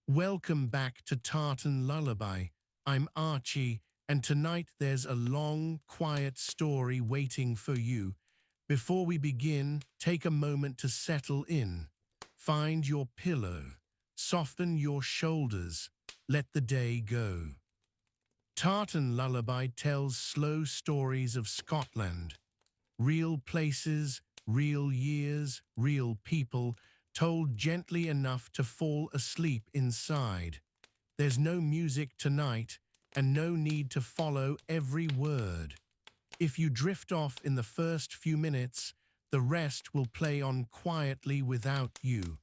Welcome back to Tartan Lullaby. I'm Archie, and tonight there's a long, quiet story waiting for you. Before we begin, take a moment to settle in. Find your pillow. Soften your shoulders. Let the day go. Tartan Lullaby tells slow stories of Scotland. Real places, real years, real people, told gently enough to fall asleep inside. There's no music tonight, and no need to follow every word. If you drift off in the first few minutes, the rest will play on quietly without you.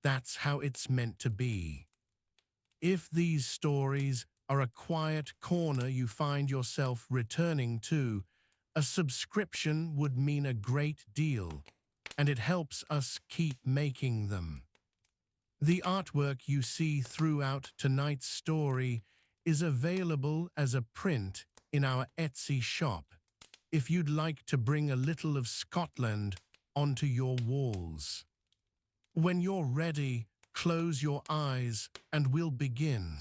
That's how it's meant to be. If these stories are a quiet corner you find yourself returning to, a subscription would mean a great deal, and it helps us keep making them. The artwork you see throughout tonight's story is available as a print in our Etsy shop, if you'd like to bring a little of Scotland onto your walls. When you're ready, close your eyes and we'll begin.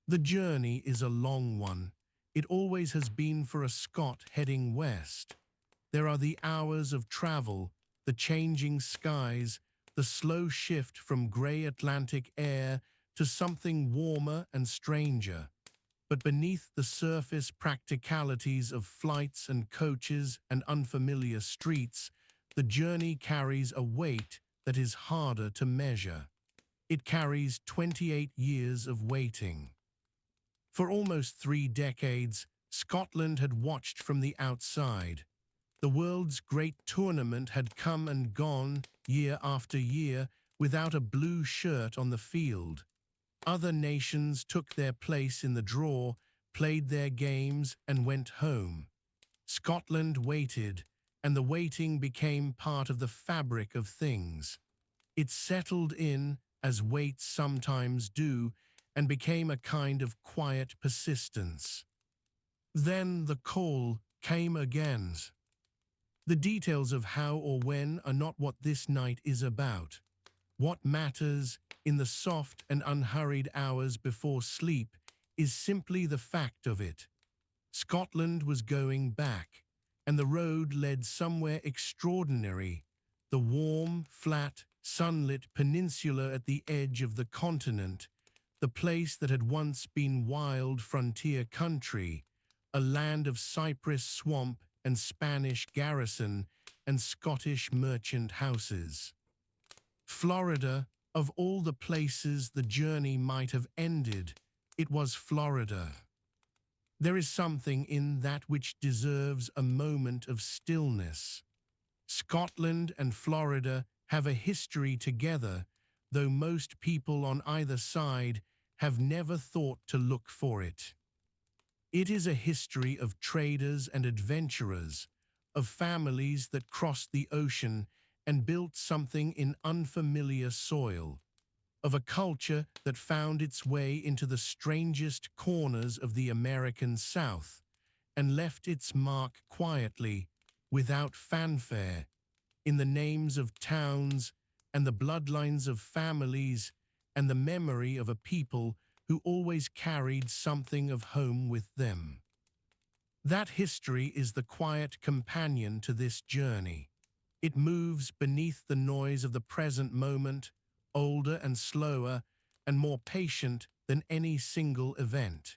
The journey is a long one. It always has been for a Scot heading west. There are the hours of travel, the changing skies, the slow shift from grey Atlantic air to something warmer and stranger. But beneath the surface practicalities of flights and coaches and unfamiliar streets, the journey carries a weight that is harder to measure. It carries 28 years of waiting. For almost 3 decades, Scotland had watched from the outside. The world's great tournament had come and gone year after year without a blue shirt on the field. Other nations took their place in the draw, played their games, and went home. Scotland waited, and the waiting became part of the fabric of things. It settled in, as waits sometimes do, and became a kind of quiet persistence. Then the call came again. The details of how or when are not what this night is about. What matters, in the soft and unhurried hours before sleep, is simply the fact of it. Scotland was going back, and the road led somewhere extraordinary, the warm, flat, sunlit peninsula at the edge of the continent, the place that had once been wild frontier country, a land of cypress swamp and Spanish garrison and Scottish merchant houses. Florida, of all the places the journey might have ended, it was Florida. There is something in that which deserves a moment of stillness. Scotland and Florida have a history together, though most people on either side have never thought to look for it. It is a history of traders and adventurers, of families that crossed the ocean and built something in unfamiliar soil, of a culture that found its way into the strangest corners of the American South and left its mark quietly, without fanfare, in the names of towns and the bloodlines of families and the memory of a people who always carried something of home with them. That history is the quiet companion to this journey. It moves beneath the noise of the present moment, older and slower and more patient than any single event.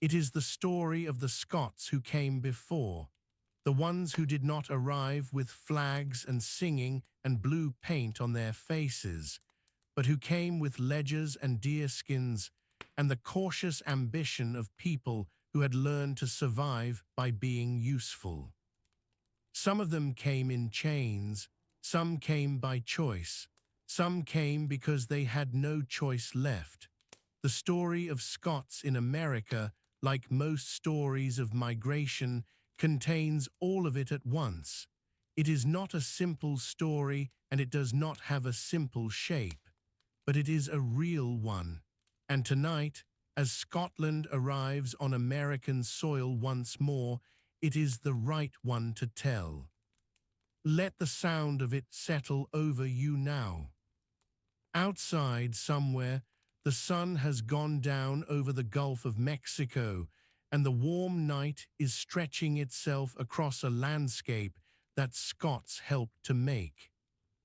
It is the story of the Scots who came before, the ones who did not arrive with flags and singing and blue paint on their faces, but who came with ledgers and deerskins and the cautious ambition of people who had learned to survive by being useful. Some of them came in chains, some came by choice, some came because they had no choice left. The story of Scots in America, like most stories of migration, contains all of it at once. It is not a simple story and it does not have a simple shape, but it is a real one. And tonight, as Scotland arrives on American soil once more, it is the right one to tell. Let the sound of it settle over you now. Outside somewhere, The sun has gone down over the Gulf of Mexico, and the warm night is stretching itself across a landscape that Scots helped to make.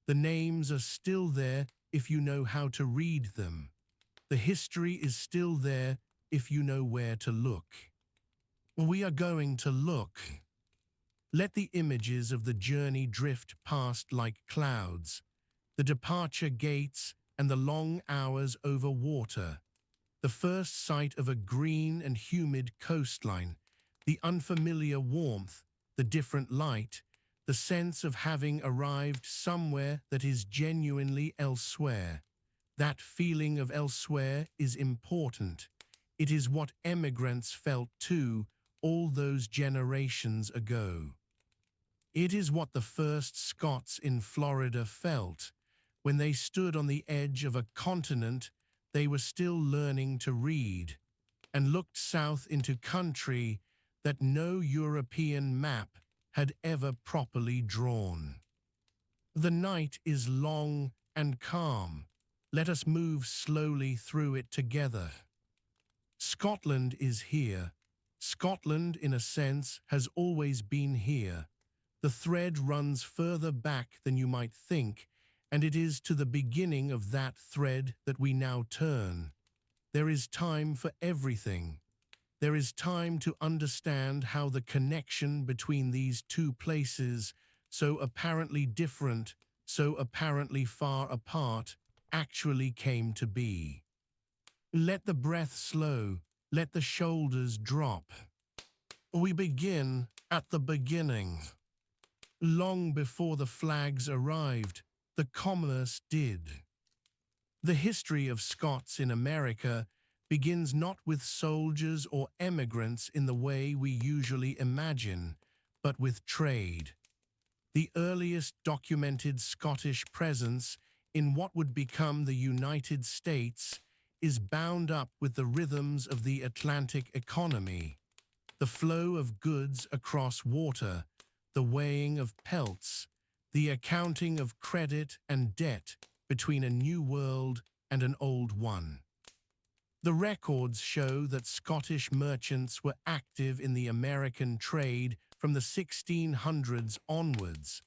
The names are still there if you know how to read them. The history is still there if you know where to look. We are going to look. Let the images of the journey drift past like clouds, the departure gates and the long hours over water, the first sight of a green and humid coastline, the unfamiliar warmth, the different light, the sense of having arrived somewhere that is genuinely elsewhere. That feeling of elsewhere is important. It is what emigrants felt too, all those generations ago. It is what the first Scots in Florida felt. When they stood on the edge of a continent they were still learning to read, and looked south into country that no European map had ever properly drawn. The night is long and calm. Let us move slowly through it together. Scotland is here. Scotland, in a sense, has always been here. The thread runs further back than you might think, and it is to the beginning of that thread that we now turn. There is time for everything. There is time to understand how the connection between these two places, so apparently different, so apparently far apart, actually came to be. Let the breath slow, let the shoulders drop. We begin at the beginning. Long before the flags arrived, the commerce did. The history of Scots in America begins not with soldiers or emigrants in the way we usually imagine, but with trade. The earliest documented Scottish presence in what would become the United States is bound up with the rhythms of the Atlantic economy, the flow of goods across water, the weighing of pelts, the accounting of credit and debt between a new world and an old one. The records show that Scottish merchants were active in the American trade from the 1600s onwards,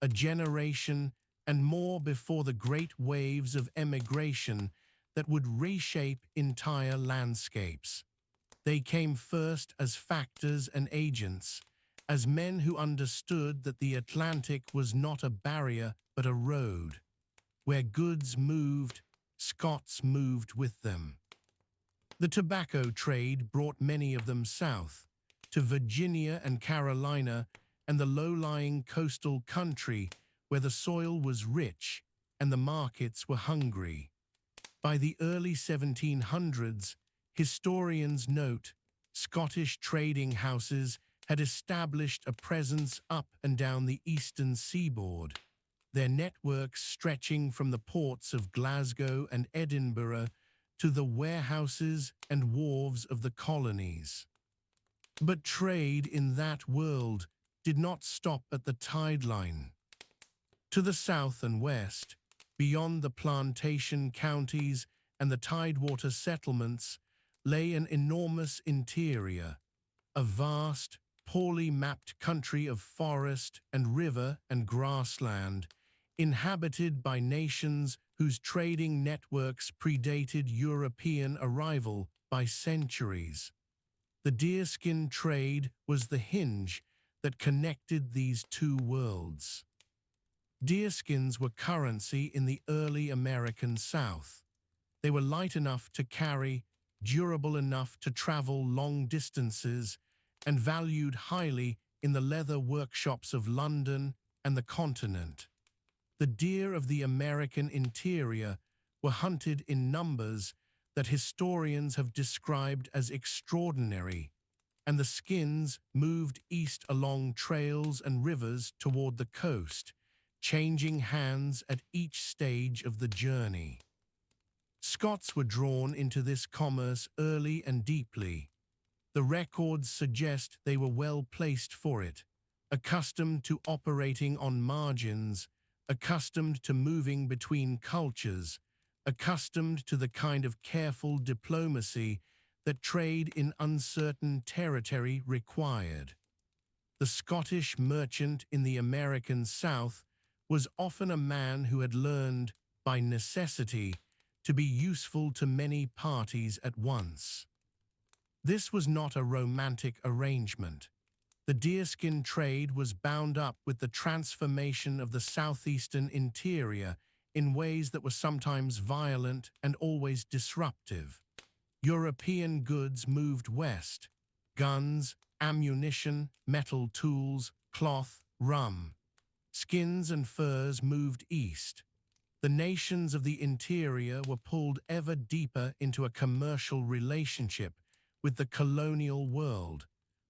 a generation and more before the great waves of emigration that would reshape entire landscapes. They came first as factors and agents, as men who understood that the Atlantic was not a barrier but a road. Where goods moved, Scots moved with them. The tobacco trade brought many of them south, to Virginia and Carolina and the low-lying coastal country where the soil was rich and the markets were hungry. By the early 1700s, historians note, Scottish trading houses had established a presence up and down the eastern seaboard, their networks stretching from the ports of Glasgow and Edinburgh to the warehouses and wharves of the colonies. But trade in that world did not stop at the tide line. To the south and west, beyond the plantation counties and the tidewater settlements, lay an enormous interior, a vast, poorly mapped country of forest and river and grassland, inhabited by nations whose trading networks predated European arrival by centuries. The deerskin trade was the hinge that connected these two worlds. Deerskins were currency in the early American South. They were light enough to carry, durable enough to travel long distances, and valued highly in the leather workshops of London and the continent. The deer of the American interior were hunted in numbers that historians have described as extraordinary, and the skins moved east along trails and rivers toward the coast, changing hands at each stage of the journey. Scots were drawn into this commerce early and deeply. The records suggest they were well placed for it, accustomed to operating on margins, accustomed to moving between cultures, accustomed to the kind of careful diplomacy that trade in uncertain territory required. The Scottish merchant in the American South was often a man who had learned, by necessity, to be useful to many parties at once. This was not a romantic arrangement. The deerskin trade was bound up with the transformation of the southeastern interior in ways that were sometimes violent and always disruptive. European goods moved west: guns, ammunition, metal tools, cloth, rum. Skins and furs moved east. The nations of the interior were pulled ever deeper into a commercial relationship with the colonial world,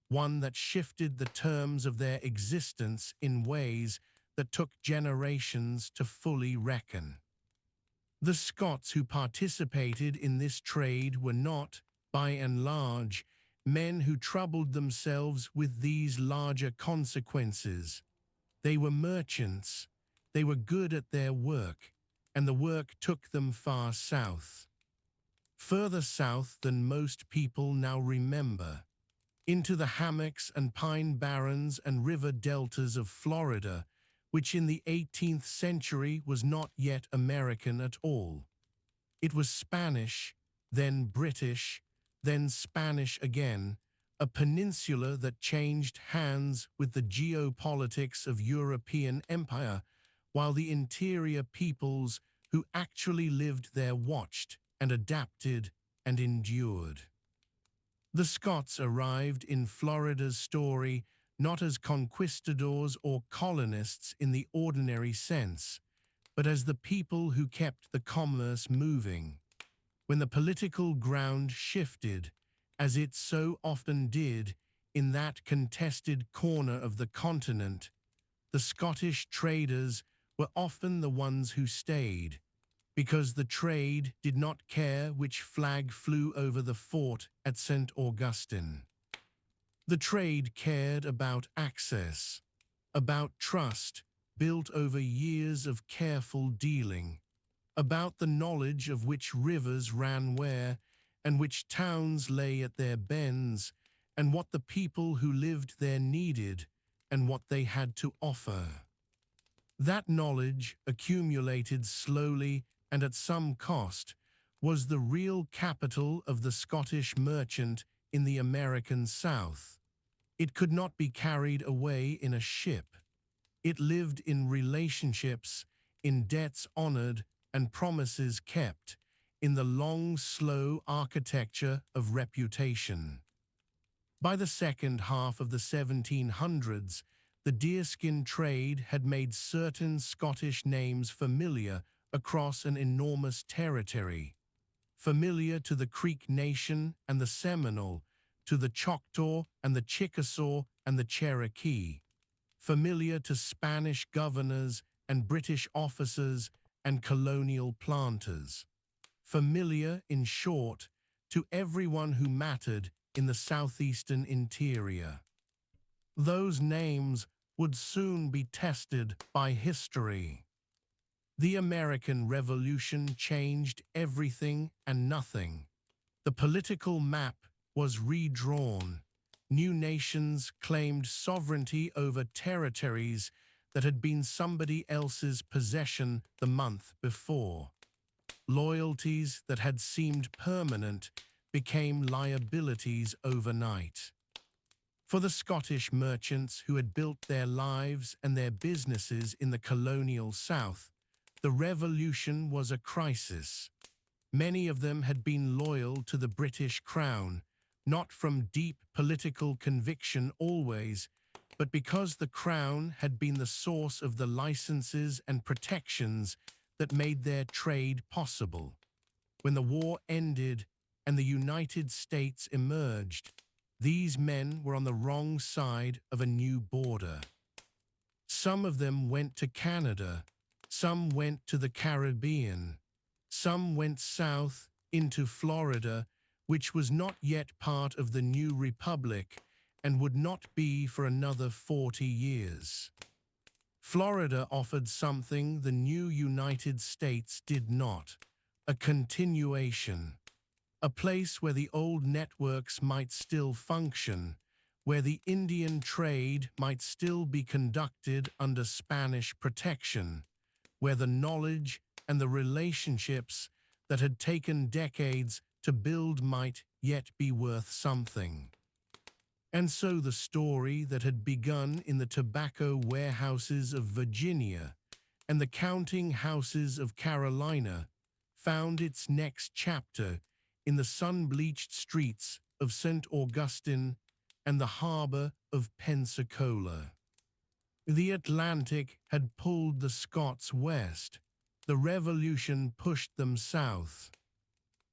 one that shifted the terms of their existence in ways that took generations to fully reckon. The Scots who participated in this trade were not, by and large, men who troubled themselves with these larger consequences. They were merchants, they were good at their work, and the work took them far south. Further south than most people now remember, into the hammocks and pine barrens and river deltas of Florida, which in the 18th century was not yet American at all. It was Spanish, then British, then Spanish again, a peninsula that changed hands with the geopolitics of European empire, while the interior peoples who actually lived there watched and adapted and endured. The Scots arrived in Florida's story not as conquistadors or colonists in the ordinary sense, but as the people who kept the commerce moving. When the political ground shifted, as it so often did in that contested corner of the continent, the Scottish traders were often the ones who stayed, because the trade did not care which flag flew over the fort at St. Augustine. The trade cared about access, about trust built over years of careful dealing, about the knowledge of which rivers ran where and which towns lay at their bends, and what the people who lived there needed and what they had to offer. That knowledge, accumulated slowly and at some cost, was the real capital of the Scottish merchant in the American South. It could not be carried away in a ship. It lived in relationships, in debts honored and promises kept, in the long, slow architecture of reputation. By the second half of the 1700s, the deerskin trade had made certain Scottish names familiar across an enormous territory, familiar to the Creek Nation and the Seminole, to the Choctaw and the Chickasaw and the Cherokee, familiar to Spanish governors and British officers and colonial planters, familiar, in short, to everyone who mattered in the southeastern interior. Those names would soon be tested by history. The American Revolution changed everything and nothing. The political map was redrawn. New nations claimed sovereignty over territories that had been somebody else's possession the month before. Loyalties that had seemed permanent became liabilities overnight. For the Scottish merchants who had built their lives and their businesses in the colonial South, the Revolution was a crisis. Many of them had been loyal to the British Crown, not from deep political conviction always, but because the Crown had been the source of the licenses and protections that made their trade possible. When the war ended and the United States emerged, these men were on the wrong side of a new border. Some of them went to Canada, some went to the Caribbean, some went south into Florida, which was not yet part of the new republic and would not be for another 40 years. Florida offered something the new United States did not: a continuation, a place where the old networks might still function, where the Indian trade might still be conducted under Spanish protection, where the knowledge and the relationships that had taken decades to build might yet be worth something. And so the story that had begun in the tobacco warehouses of Virginia and the counting houses of Carolina found its next chapter in the sun-bleached streets of St. Augustine and the harbor of Pensacola. The Atlantic had pulled the Scots west, the Revolution pushed them south,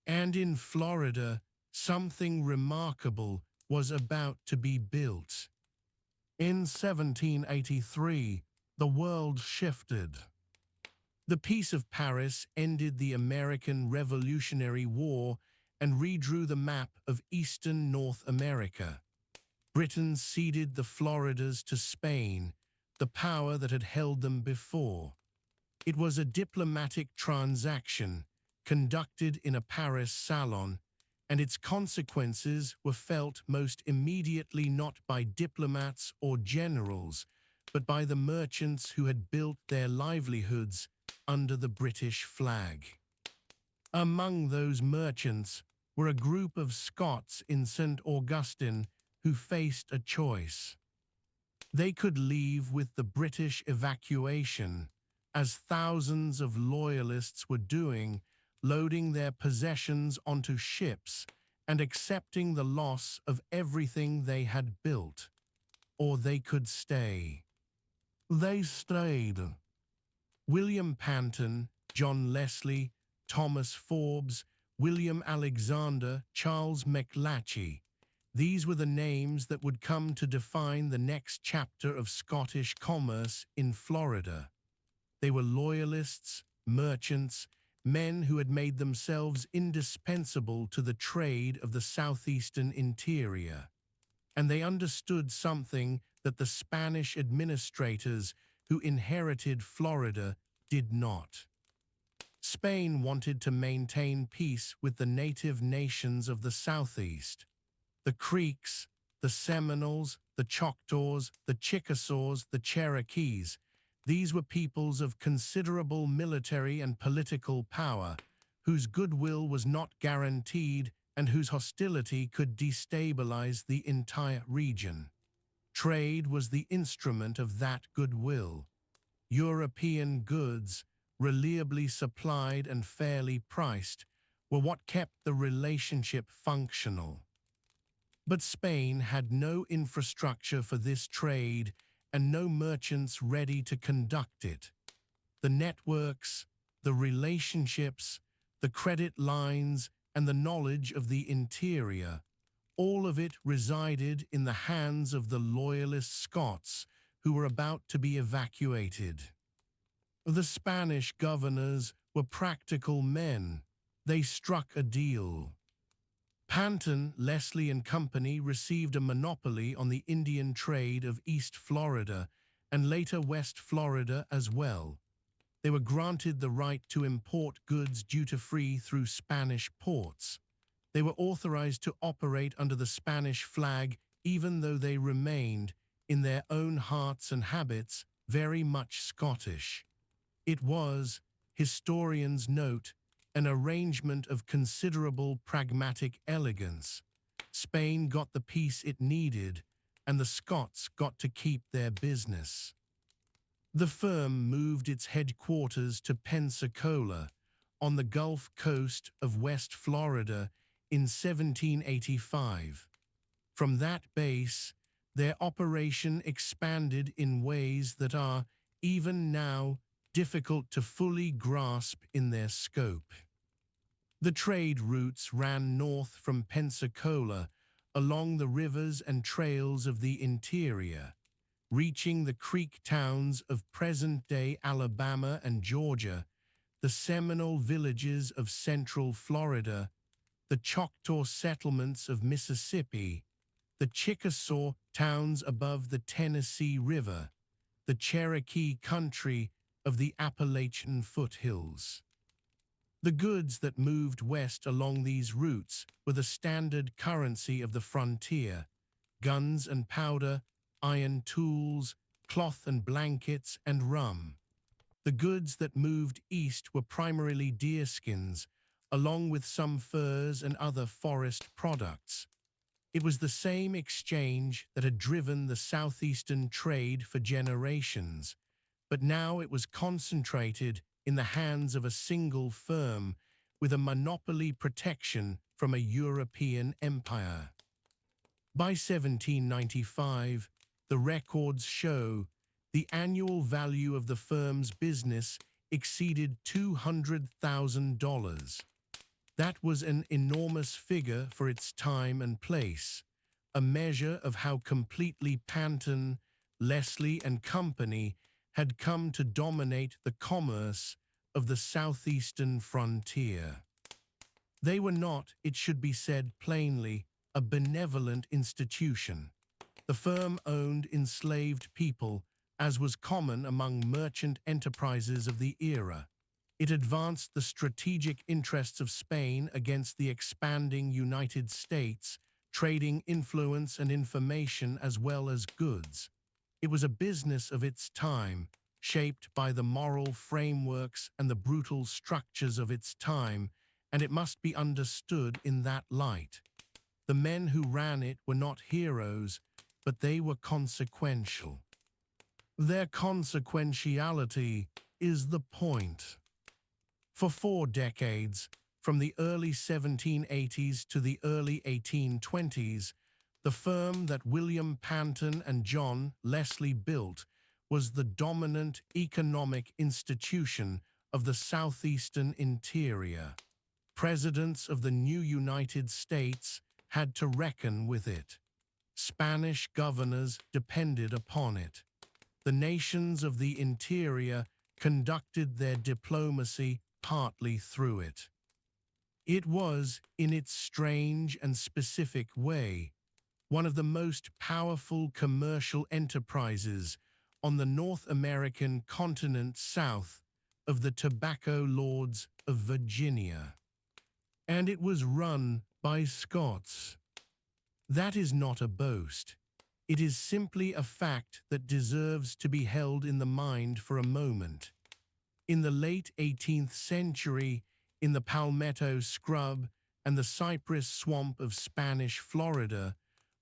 and in Florida, something remarkable was about to be built. In 1783, the world shifted. The Peace of Paris ended the American Revolutionary War and redrew the map of eastern North America. Britain ceded the Floridas to Spain, the power that had held them before. It was a diplomatic transaction conducted in a Paris salon, and its consequences were felt most immediately not by diplomats or generals, but by the merchants who had built their livelihoods under the British flag. Among those merchants were a group of Scots in St. Augustine who faced a choice. They could leave with the British evacuation, as thousands of loyalists were doing, loading their possessions onto ships and accepting the loss of everything they had built. Or they could stay. They stayed. William Panton, John Leslie, Thomas Forbes, William Alexander, Charles McLatchy. These were the names that would come to define the next chapter of Scottish commerce in Florida. They were loyalists, merchants, men who had made themselves indispensable to the trade of the southeastern interior. And they understood something that the Spanish administrators who inherited Florida did not. Spain wanted to maintain peace with the native nations of the southeast. The Creeks, the Seminoles, the Choctaws, the Chickasaws, the Cherokees. These were peoples of considerable military and political power, whose goodwill was not guaranteed and whose hostility could destabilize the entire region. Trade was the instrument of that goodwill. European goods, reliably supplied and fairly priced, were what kept the relationship functional. But Spain had no infrastructure for this trade and no merchants ready to conduct it. The networks, the relationships, the credit lines, and the knowledge of the interior, all of it resided in the hands of the loyalist Scots who were about to be evacuated. The Spanish governors were practical men. They struck a deal. Panton, Leslie and Company received a monopoly on the Indian trade of East Florida and later West Florida as well. They were granted the right to import goods duty-free through Spanish ports. They were authorized to operate under the Spanish flag even though they remained, in their own hearts and habits, very much Scottish. It was, historians note, an arrangement of considerable pragmatic elegance. Spain got the peace it needed, and the Scots got to keep their business. The firm moved its headquarters to Pensacola, on the Gulf Coast of West Florida, in 1785. From that base, their operation expanded in ways that are, even now, difficult to fully grasp in their scope. The trade routes ran north from Pensacola along the rivers and trails of the interior, reaching the creek towns of present-day Alabama and Georgia, the Seminole villages of central Florida, the Choctaw settlements of Mississippi, the Chickasaw towns above the Tennessee River, the Cherokee country of the Appalachian foothills. The goods that moved west along these routes were the standard currency of the frontier: guns and powder, iron tools, cloth and blankets, and rum. The goods that moved east were primarily deerskins, along with some furs and other forest products. It was the same exchange that had driven the southeastern trade for generations, but now it was concentrated in the hands of a single firm with a monopoly protection from a European empire. By 1795, the records show the annual value of the firm's business exceeded $200,000. That was an enormous figure for its time and place, a measure of how completely Panton, Leslie and Company had come to dominate the commerce of the southeastern frontier. They were not, it should be said plainly, a benevolent institution. The firm owned enslaved people, as was common among merchant enterprises of the era. It advanced the strategic interests of Spain against the expanding United States, trading influence and information as well as goods. It was a business of its time, shaped by the moral frameworks and the brutal structures of its time, and it must be understood in that light. The men who ran it were not heroes, but they were consequential. Their consequentiality is the point. For 4 decades, from the early 1780s to the early 1820s, the firm that William Panton and John Leslie built was the dominant economic institution of the southeastern interior. Presidents of the new United States had to reckon with it. Spanish governors depended upon it. The nations of the interior conducted their diplomacy partly through it. It was, in its strange and specific way, one of the most powerful commercial enterprises on the North American continent south of the Tobacco Lords of Virginia. And it was run by Scots. That is not a boast. It is simply a fact that deserves to be held in the mind for a moment. In the late 18th century, in the Palmetto Scrub and the cypress swamp of Spanish Florida,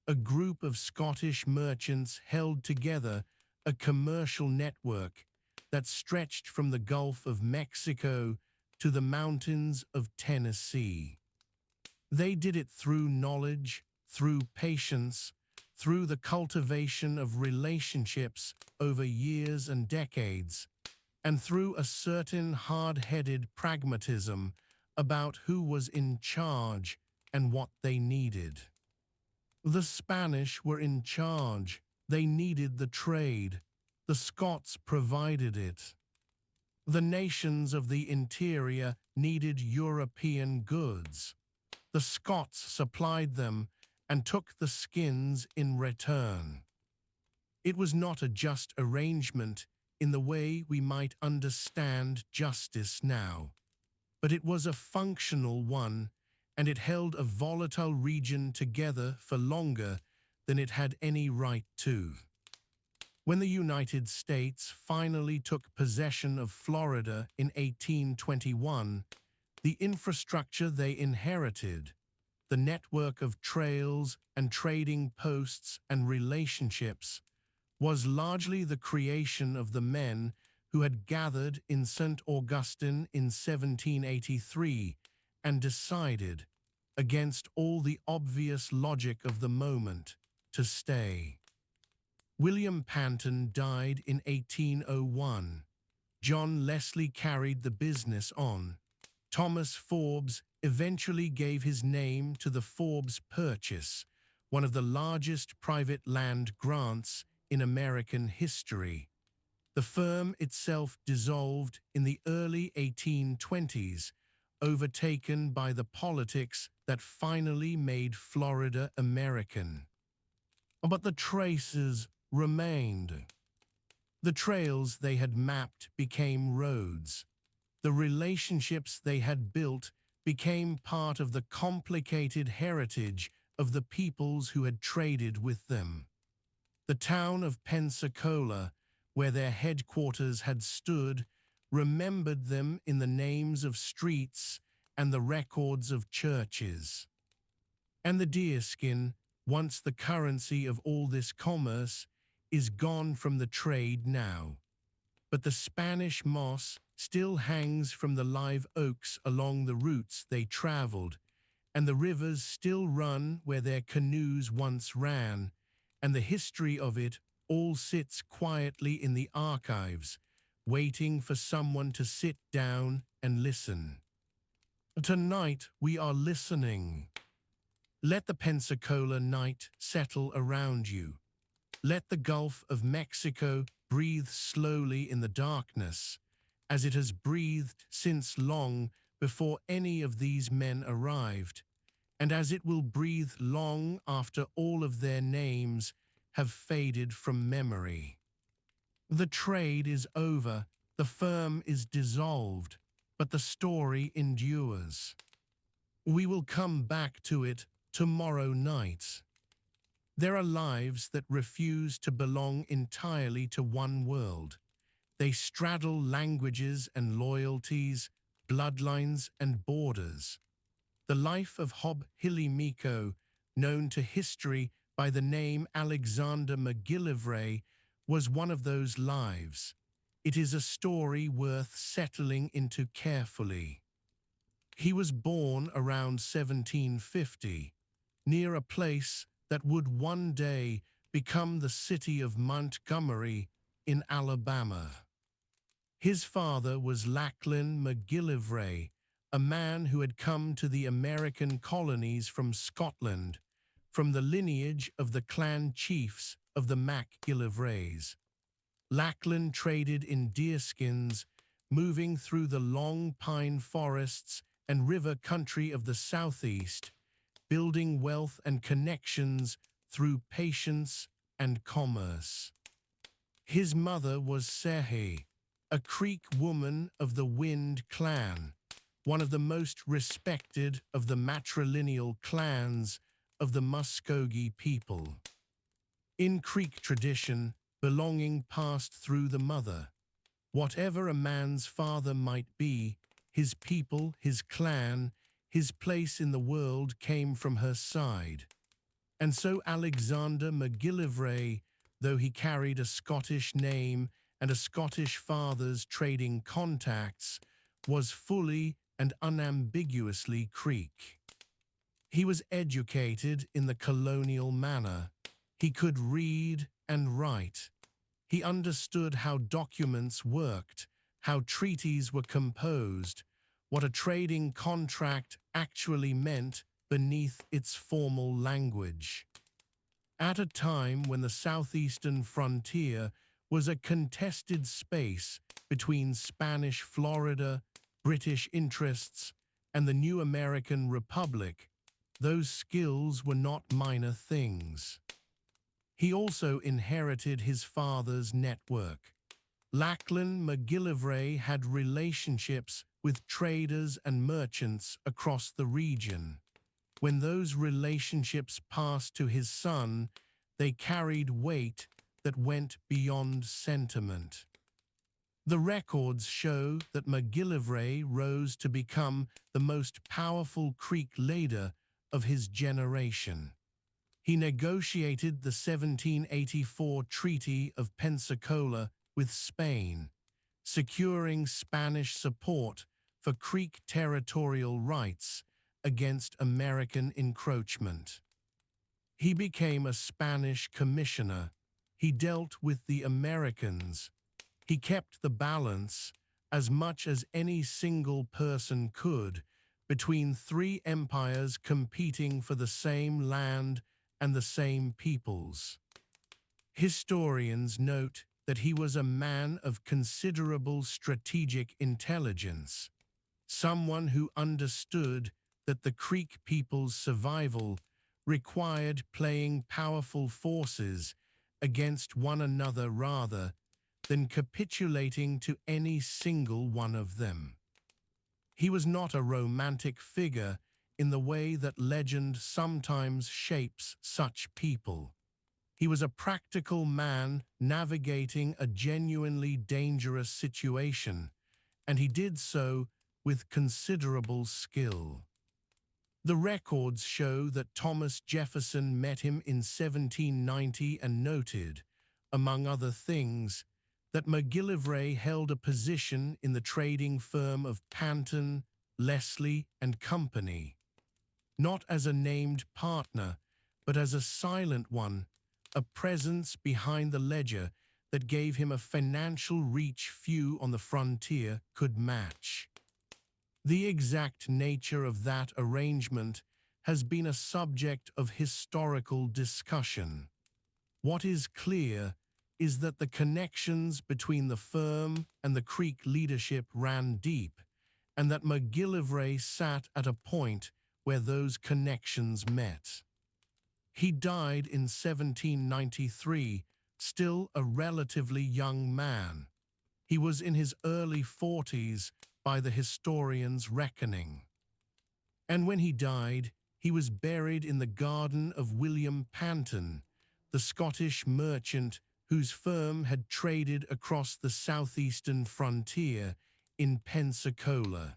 a group of Scottish merchants held together a commercial network that stretched from the Gulf of Mexico to the mountains of Tennessee. They did it through knowledge, through patience, through the cultivation of relationships over years and decades, and through a certain hard-headed pragmatism about who was in charge and what they needed. The Spanish were in charge. They needed the trade. The Scots provided it. The nations of the interior needed European goods. The Scots supplied them and took the skins in return. It was not a just arrangement in the way we might understand justice now, but it was a functional one, and it held a volatile region together for longer than it had any right to. When the United States finally took possession of Florida in 1821, the infrastructure they inherited, the network of trails and trading posts and relationships, was largely the creation of the men who had gathered in St. Augustine in 1783 and decided, against all the obvious logic of the moment, to stay. William Panton died in 1801. John Leslie carried the business on. Thomas Forbes eventually gave his name to the Forbes Purchase, one of the largest private land grants in American history. The firm itself dissolved in the early 1820s, overtaken by the politics that finally made Florida American. But the traces remained. The trails they had mapped became roads. The relationships they had built became part of the complicated heritage of the peoples who had traded with them. The town of Pensacola, where their headquarters had stood, remembered them in the names of streets and the records of churches. And the deerskin, once the currency of all this commerce, is gone from the trade now. But the Spanish moss still hangs from the live oaks along the routes they traveled, and the rivers still run where their canoes once ran, and the history of it all sits quietly in the archives, waiting for someone to sit down and listen. Tonight we are listening. Let the Pensacola night settle around you. Let the Gulf of Mexico breathe slowly in the darkness, as it has breathed since long before any of these men arrived, and as it will breathe long after all of their names have faded from memory. The trade is over, the firm is dissolved, but the story endures. We will come back to it tomorrow night. There are lives that refuse to belong entirely to one world. They straddle languages and loyalties, bloodlines and borders. The life of Hob Hilly-Miko, known to history by the name Alexander MacGillivray, was one of those lives. It is a story worth settling into carefully. He was born around 1750, near a place that would one day become the city of Montgomery in Alabama. His father was Lachlan MacGillivray, a man who had come to the American colonies from Scotland, from the lineage of the clan chiefs of the MacGillivrays. Lachlan traded in deerskins, moving through the long pine forests and river country of the southeast, building wealth and connections through patience and commerce. His mother was Sehe, a Creek woman of the Wind clan, one of the most respected of the matrilineal clans of the Muskogee people. In Creek tradition, belonging passed through the mother. Whatever a man's father might be, his people, his clan, his place in the world came from her side. And so Alexander MacGillivray, though he carried a Scottish name and a Scottish father's trading contacts, was fully and unambiguously Creek. He was educated in the colonial manner. He could read and write. He understood how documents worked, how treaties were composed, what a trading contract actually meant beneath its formal language. At a time when the southeastern frontier was a contested space between Spanish Florida, British interests, and the new American Republic, those skills were not minor things. He also inherited his father's network. Lachlan MacGillivray had relationships with traders and merchants across the region. When those relationships passed to his son, they carried weight that went beyond sentiment. The records show that MacGillivray rose to become the most powerful Creek leader of his generation. He negotiated the 1784 Treaty of Pensacola with Spain, securing Spanish support for Creek territorial rights against American encroachment. He became a Spanish commissioner. He dealt with the Americans. He kept the balance, as much as any single person could, between three empires competing for the same land and the same peoples. Historians note that he was a man of considerable strategic intelligence, someone who understood that the Creek people's survival required playing powerful forces against one another rather than capitulating to any single one of them. He was not a romantic figure in the way that legend sometimes shapes such people. He was a practical man navigating a genuinely dangerous situation, and he did so with considerable skill. The records show that Thomas Jefferson met him in 1790 and noted, among other things, that MacGillivray held a position in the trading firm of Panton, Leslie and Company, not as a named partner, but as a silent one, a presence behind the ledger that gave him a financial reach few on the frontier could match. The exact nature of that arrangement has been a subject of historical discussion. What is clear is that the connections between the firm and the Creek leadership ran deep, and that MacGillivray sat at a point where those connections met. He died in 1793, still a relatively young man. He was in his early 40s by the historian's reckoning. And when he died, he was buried in the garden of William Panton, the Scottish merchant whose firm had traded across the southeastern frontier in Pensacola.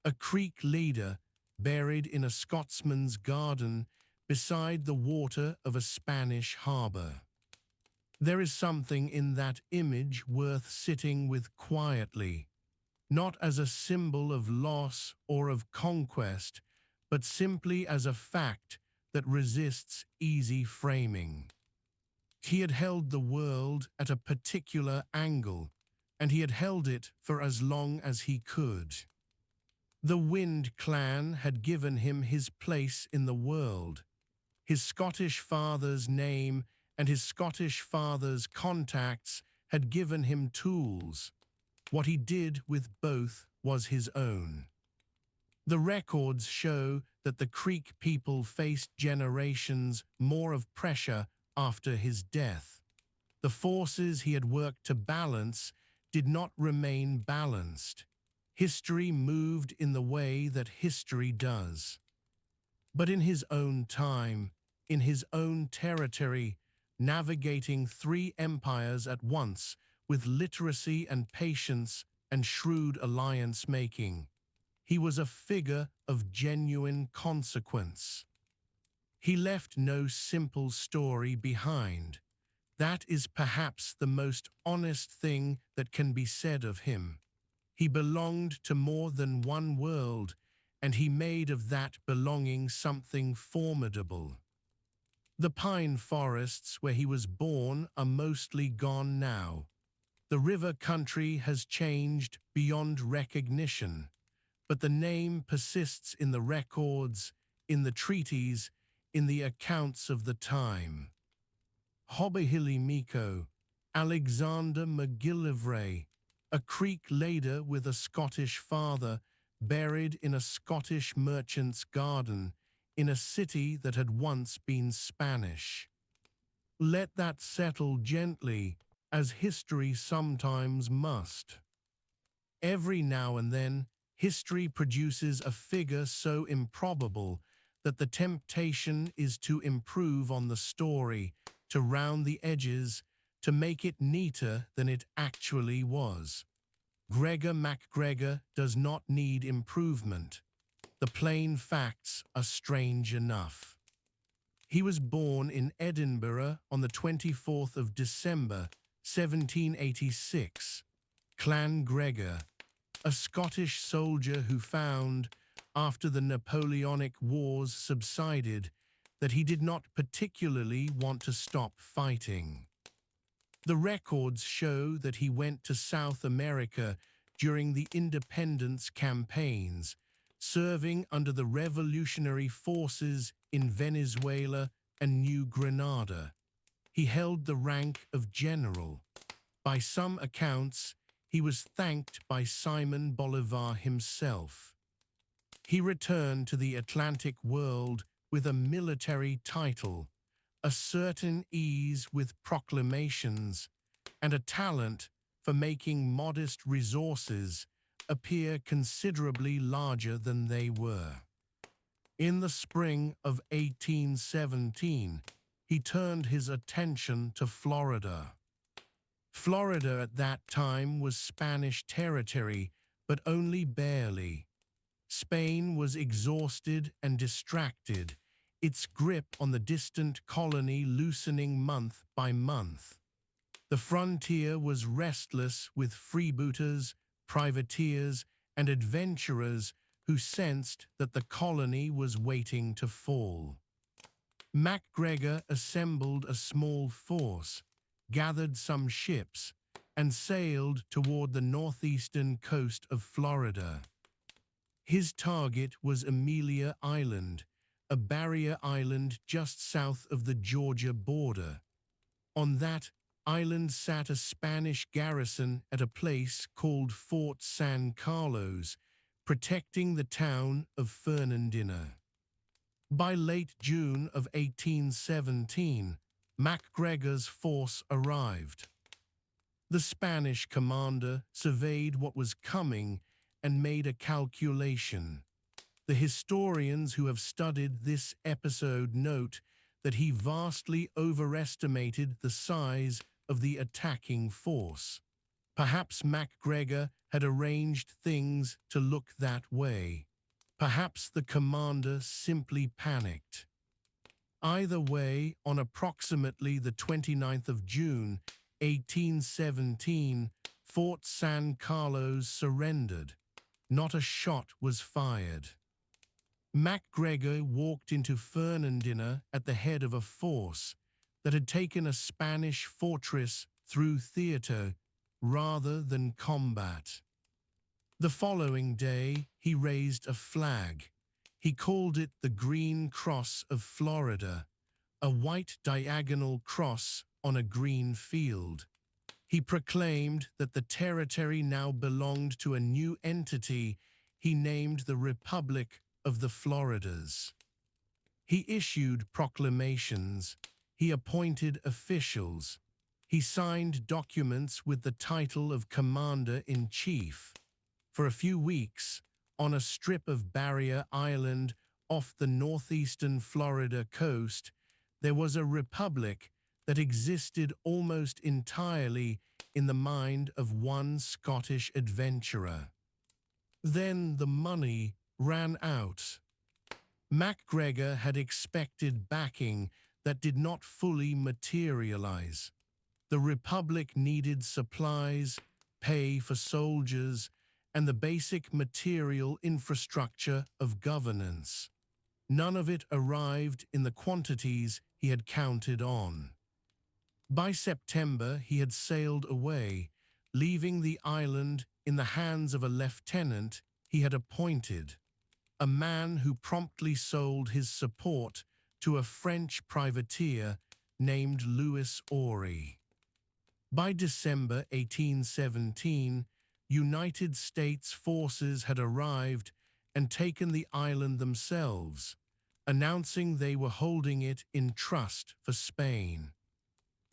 A Creek leader buried in a Scotsman's garden beside the water of a Spanish harbor. There is something in that image worth sitting with quietly, not as a symbol of loss or of conquest, but simply as a fact that resists easy framing. He had held the world at a particular angle, and he had held it for as long as he could. The Wind clan had given him his place in the world. His Scottish father's name and his Scottish father's contacts had given him tools. What he did with both was his own. The records show that the Creek people faced generations more of pressure after his death. The forces he had worked to balance did not remain balanced. History moved in the way that history does. But in his own time, in his own territory, navigating three empires at once with literacy and patience and shrewd alliance-making, he was a figure of genuine consequence. He left no simple story behind. That is perhaps the most honest thing that can be said of him. He belonged to more than one world, and he made of that belonging something formidable. The pine forests where he was born are mostly gone now. The river country has changed beyond recognition, but the name persists in the records, in the treaties, in the accounts of the time. Hobahili Miko, Alexander MacGillivray, a Creek leader with a Scottish father, buried in a Scottish merchant's garden in a city that had once been Spanish. Let that settle gently, as history sometimes must. Every now and then, history produces a figure so improbable that the temptation is to improve on the story, to round the edges, to make it neater than it actually was. Gregor MacGregor does not need improvement. The plain facts are strange enough. He was born in Edinburgh on the 24th of December, 1786. Clan Gregor, a Scottish soldier who found, after the Napoleonic Wars subsided, that he did not particularly want to stop fighting. The records show that he went to South America during the independence campaigns, serving under the revolutionary forces in Venezuela and New Granada. He held the rank of general. By some accounts, he was thanked by Simon Bolivar himself. He returned to the Atlantic world with a military title, a certain ease with proclamations, and a talent for making modest resources, appear considerably larger than they were. In the spring of 1817, he turned his attention to Florida. Florida at that time was Spanish territory, but only barely. Spain was exhausted and distracted, its grip on the distant colony loosening month by month. The frontier was restless with freebooters, privateers, and adventurers who sensed that the colony was waiting to fall. MacGregor assembled a small force, gathered some ships, and sailed toward the northeastern coast of Florida. His target was Amelia Island, a barrier island just south of the Georgia border. On that island sat a Spanish garrison at a place called Fort San Carlos, protecting the town of Fernandina. By late June of 1817, MacGregor's force arrived. The Spanish commander surveyed what was coming and made a calculation. The historians who have studied this episode note that he vastly overestimated the size of the attacking force. Perhaps MacGregor had arranged things to look that way. Perhaps the commander simply panicked. Either way, on approximately the 29th of June, 1817, Fort San Carlos surrendered. Not a shot was fired. MacGregor walked into Fernandina at the head of a force that had taken a Spanish fortress through theater rather than combat. The following day, he raised a flag. He called it the Green Cross of Florida, a white diagonal cross on a green field. He proclaimed that the territory now belonged to a new entity he named the Republic of the Floridas. He issued proclamations. He appointed officials. He signed documents with the title of Commander-in-Chief. For a few weeks, on a strip of Barrier Island off the northeastern Florida coast, there was a republic that existed almost entirely in the mind of one Scottish adventurer. Then the money ran out. MacGregor had expected backing that did not fully materialize. The Republic needed supplies, pay for soldiers, and the basic material infrastructure of governance. None of it arrived in the quantities he had counted on. By September, he had sailed away, leaving the island in the hands of a lieutenant he had appointed, a man who promptly sold his support to a French privateer named Louis Ory. By December 1817, United States forces had arrived and taken the island themselves, announcing they were holding it in trust for Spain.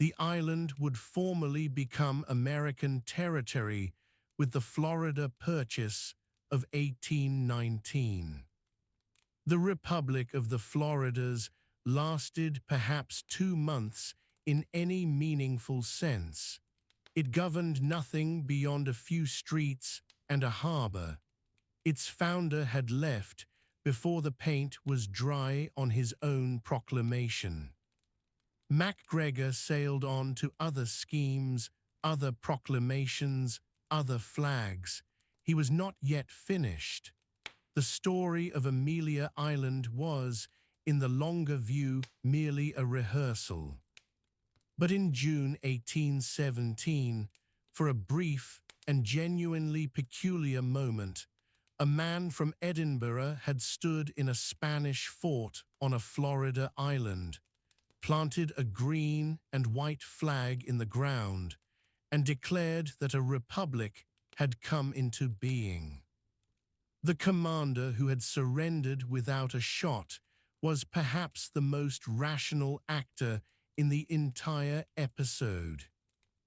The island would formally become American territory with the Florida Purchase of 1819. The Republic of the Floridas lasted perhaps 2 months in any meaningful sense. It governed nothing beyond a few streets and a harbor. Its founder had left before the paint was dry on his own proclamation. MacGregor sailed on to other schemes, other proclamations, other flags. He was not yet finished. The story of Amelia Island was, in the longer view, merely a rehearsal. But in June 1817, for a brief and genuinely peculiar moment, a man from Edinburgh had stood in a Spanish fort on a Florida island, planted a green and white flag in the ground, and declared that a republic had come into being. The commander who had surrendered without a shot was perhaps the most rational actor in the entire episode.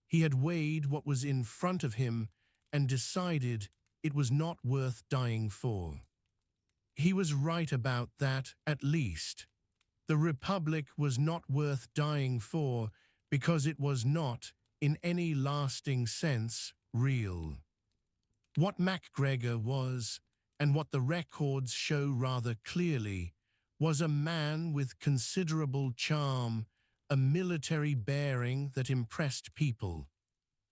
He had weighed what was in front of him and decided it was not worth dying for. He was right about that, at least. The Republic was not worth dying for because it was not, in any lasting sense, real. What MacGregor was, and what the records show rather clearly, was a man with considerable charm, a military bearing that impressed people,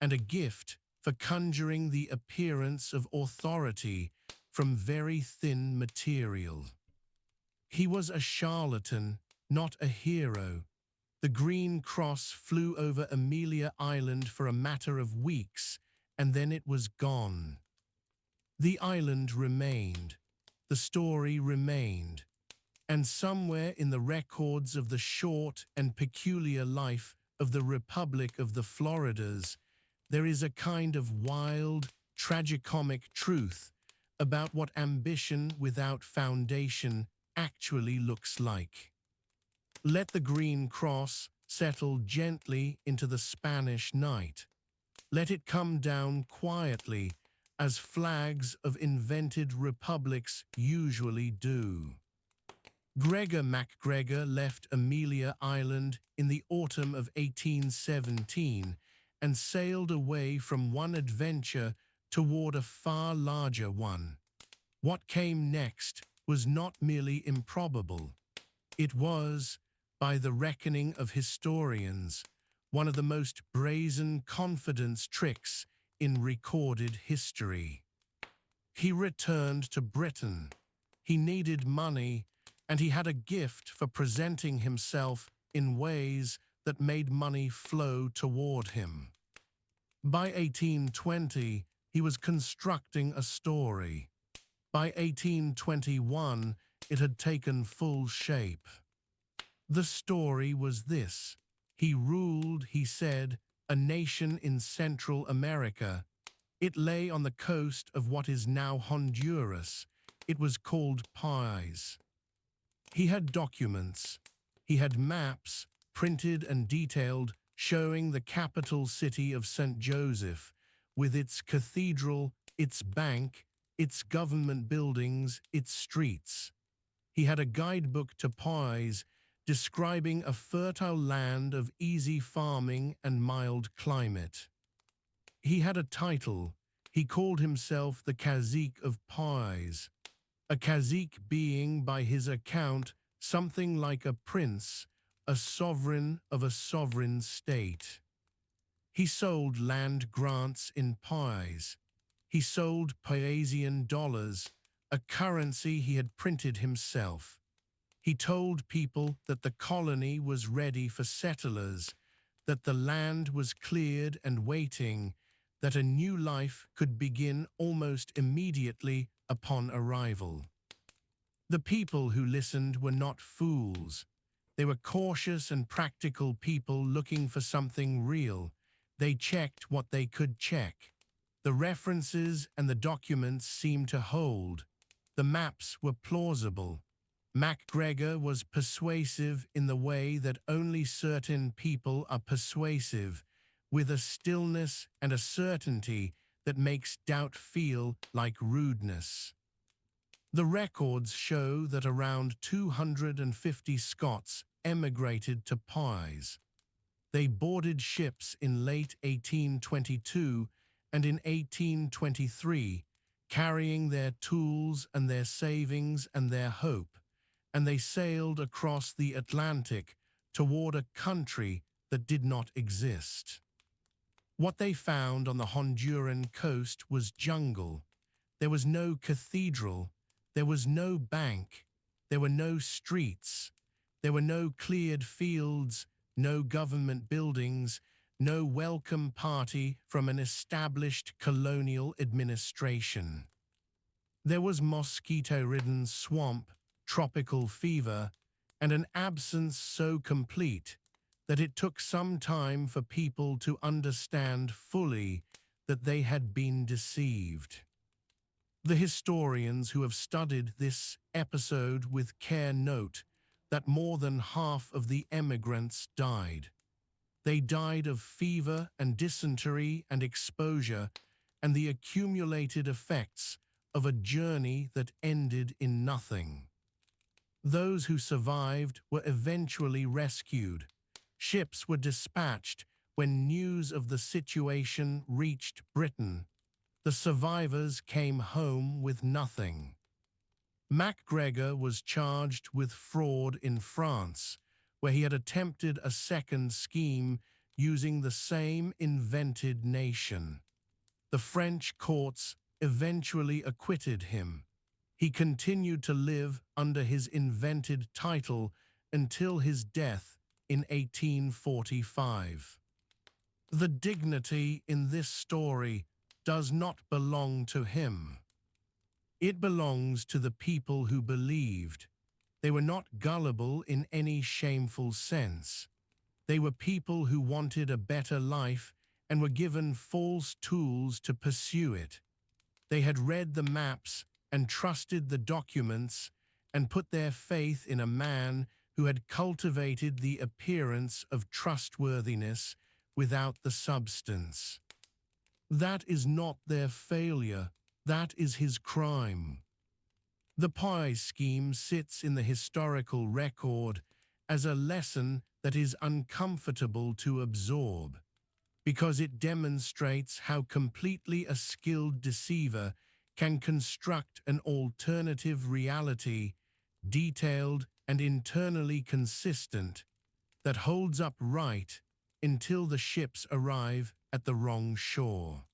and a gift for conjuring the appearance of authority from very thin material. He was a charlatan, not a hero. The Green Cross flew over Amelia Island for a matter of weeks, and then it was gone. The island remained. The story remained. And somewhere in the records of the short and peculiar life of the Republic of the Floridas, there is a kind of wild, tragicomic truth about what ambition without foundation actually looks like. Let the Green Cross settle gently into the Spanish night. Let it come down quietly, as flags of invented republics usually do. Gregor MacGregor left Amelia Island in the autumn of 1817 and sailed away from one adventure toward a far larger one. What came next was not merely improbable. It was, by the reckoning of historians, one of the most brazen confidence tricks in recorded history. He returned to Britain. He needed money, and he had a gift for presenting himself in ways that made money flow toward him. By 1820, he was constructing a story. By 1821, it had taken full shape. The story was this. He ruled, he said, a nation in Central America. It lay on the coast of what is now Honduras. It was called Pies. He had documents. He had maps, printed and detailed, showing the capital city of St. Joseph, with its cathedral, its bank, its government buildings, its streets. He had a guidebook to Pies, describing a fertile land of easy farming and mild climate. He had a title. He called himself the Cazique of Pies, a cazique being, by his account, something like a prince, a sovereign of a sovereign state. He sold land grants in pies. He sold Piasian dollars, a currency he had printed himself. He told people that the colony was ready for settlers, that the land was cleared and waiting, that a new life could begin almost immediately upon arrival. The people who listened were not fools. They were cautious and practical people looking for something real. They checked what they could check. The references and the documents seemed to hold. The maps were plausible. MacGregor was persuasive in the way that only certain people are persuasive, with a stillness and a certainty that makes doubt feel like rudeness. The records show that around 250 Scots emigrated to Pies. They boarded ships in late 1822 and in 1823, carrying their tools and their savings and their hope, and they sailed across the Atlantic toward a country that did not exist. What they found on the Honduran coast was jungle. There was no cathedral. There was no bank. There were no streets. There were no cleared fields, no government buildings, no welcome party from an established colonial administration. There was mosquito-ridden swamp, tropical fever, and an absence so complete that it took some time for people to understand fully that they had been deceived. The historians who have studied this episode with care note that more than half of the emigrants died. They died of fever and dysentery and exposure and the accumulated effects of a journey that ended in nothing. Those who survived were eventually rescued. Ships were dispatched when news of the situation reached Britain. The survivors came home with nothing. MacGregor was charged with fraud in France, where he had attempted a second scheme using the same invented nation. The French courts eventually acquitted him. He continued to live under his invented title until his death in 1845. The dignity in this story does not belong to him. It belongs to the people who believed. They were not gullible in any shameful sense. They were people who wanted a better life and were given false tools to pursue it. They had read the maps and trusted the documents and put their faith in a man who had cultivated the appearance of trustworthiness without the substance. That is not their failure, that is his crime. The pie scheme sits in the historical record as a lesson that is uncomfortable to absorb, because it demonstrates how completely a skilled deceiver can construct an alternative reality, detailed and internally consistent, that holds up right until the ships arrive at the wrong shore.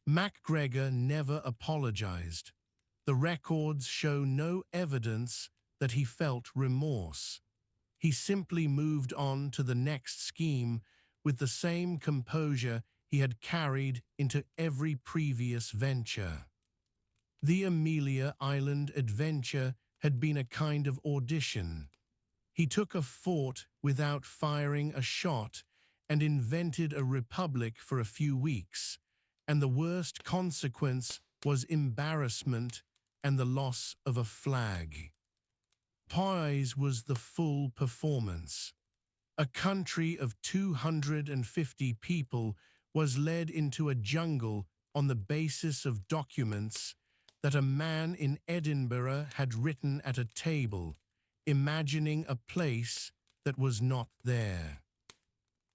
MacGregor never apologized. The records show no evidence that he felt remorse. He simply moved on to the next scheme with the same composure he had carried into every previous venture. The Amelia Island adventure had been a kind of audition. He took a fort without firing a shot and invented a republic for a few weeks, and the worst consequence was embarrassment and the loss of a flag. Pies was the full performance. A country of 250 people was led into a jungle on the basis of documents that a man in Edinburgh had written at a table, imagining a place that was not there.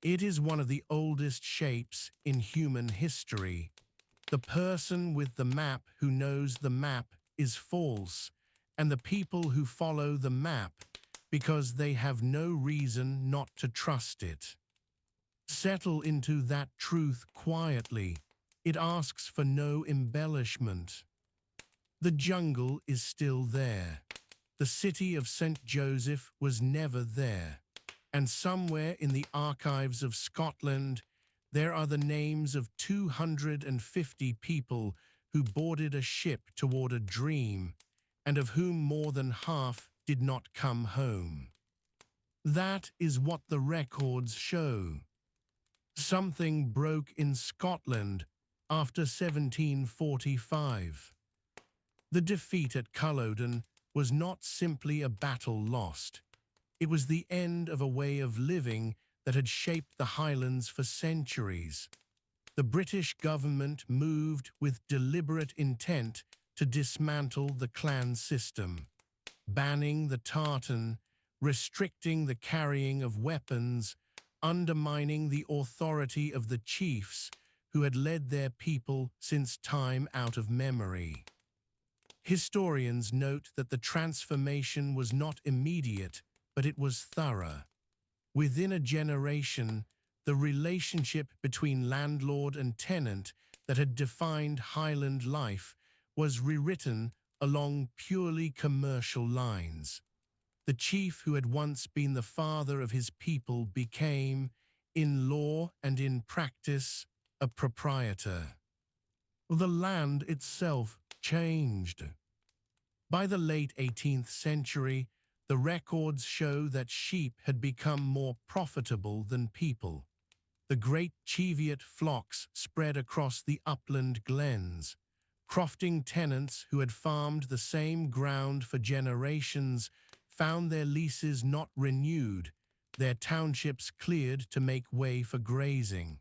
It is one of the oldest shapes in human history. The person with the map who knows the map is false, and the people who follow the map because they have no reason not to trust it. Settle into that truth quietly. It asks for no embellishment. The jungle is still there. The city of St. Joseph was never there. And somewhere in the archives of Scotland, there are the names of 250 people who boarded a ship toward a dream, and of whom more than half did not come home. That is what the records show. Something broke in Scotland after 1745. The defeat at Culloden was not simply a battle lost. It was the end of a way of living that had shaped the Highlands for centuries. The British government moved with deliberate intent to dismantle the clan system, banning the Tartan, restricting the carrying of weapons, undermining the authority of the chiefs who had led their people since time out of memory. Historians note that the transformation was not immediate, but it was thorough. Within a generation, the relationship between landlord and tenant that had defined Highland life was rewritten along purely commercial lines. The chief who had once been the father of his people became, in law and in practice, a proprietor. The land itself changed. By the late 18th century, the records show that sheep had become more profitable than people. The great Cheviot flocks spread across the upland glens. Crofting tenants who had farmed the same ground for generations found their leases not renewed, their townships cleared to make way for grazing.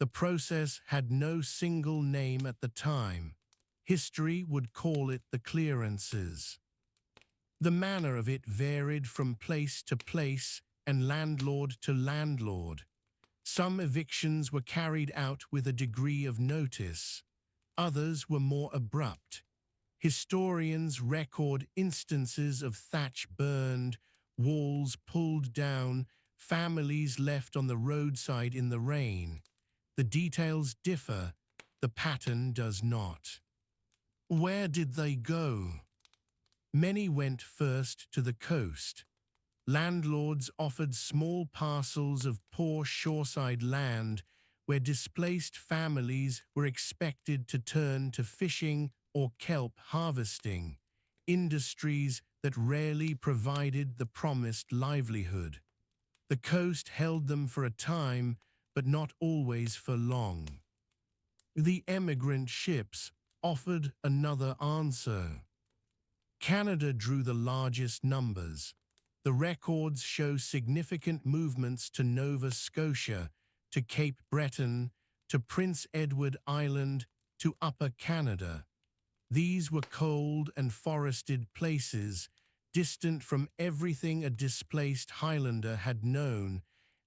The process had no single name at the time. History would call it the clearances. The manner of it varied from place to place and landlord to landlord. Some evictions were carried out with a degree of notice. Others were more abrupt. Historians record instances of thatch burned, walls pulled down, families left on the roadside in the rain. The details differ, the pattern does not. Where did they go? Many went first to the coast. Landlords offered small parcels of poor shoreside land where displaced families were expected to turn to fishing or kelp harvesting, industries that rarely provided the promised livelihood. The coast held them for a time, but not always for long. The emigrant ships offered another answer. Canada drew the largest numbers. The records show significant movements to Nova Scotia, to Cape Breton, to Prince Edward Island, to Upper Canada. These were cold and forested places, distant from everything a displaced Highlander had known,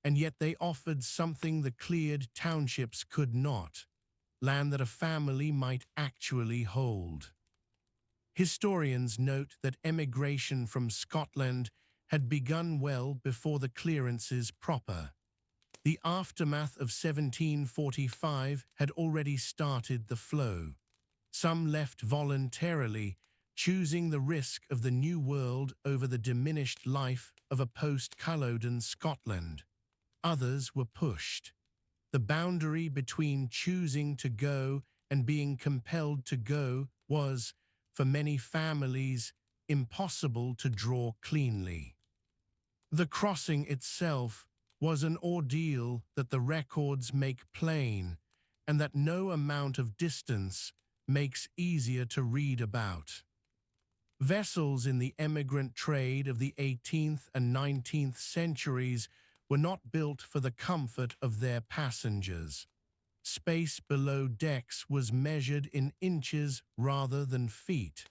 and yet they offered something the cleared townships could not, land that a family might actually hold. Historians note that emigration from Scotland had begun well before the clearances proper. The aftermath of 1745 had already started the flow. Some left voluntarily, choosing the risk of the New World over the diminished life of a post-Culloden Scotland. Others were pushed. The boundary between choosing to go and being compelled to go was, for many families, impossible to draw cleanly. The crossing itself was an ordeal that the records make plain, and that no amount of distance makes easier to read about. Vessels in the emigrant trade of the 18th and 19th centuries were not built for the comfort of their passengers. Space below decks was measured in inches rather than feet.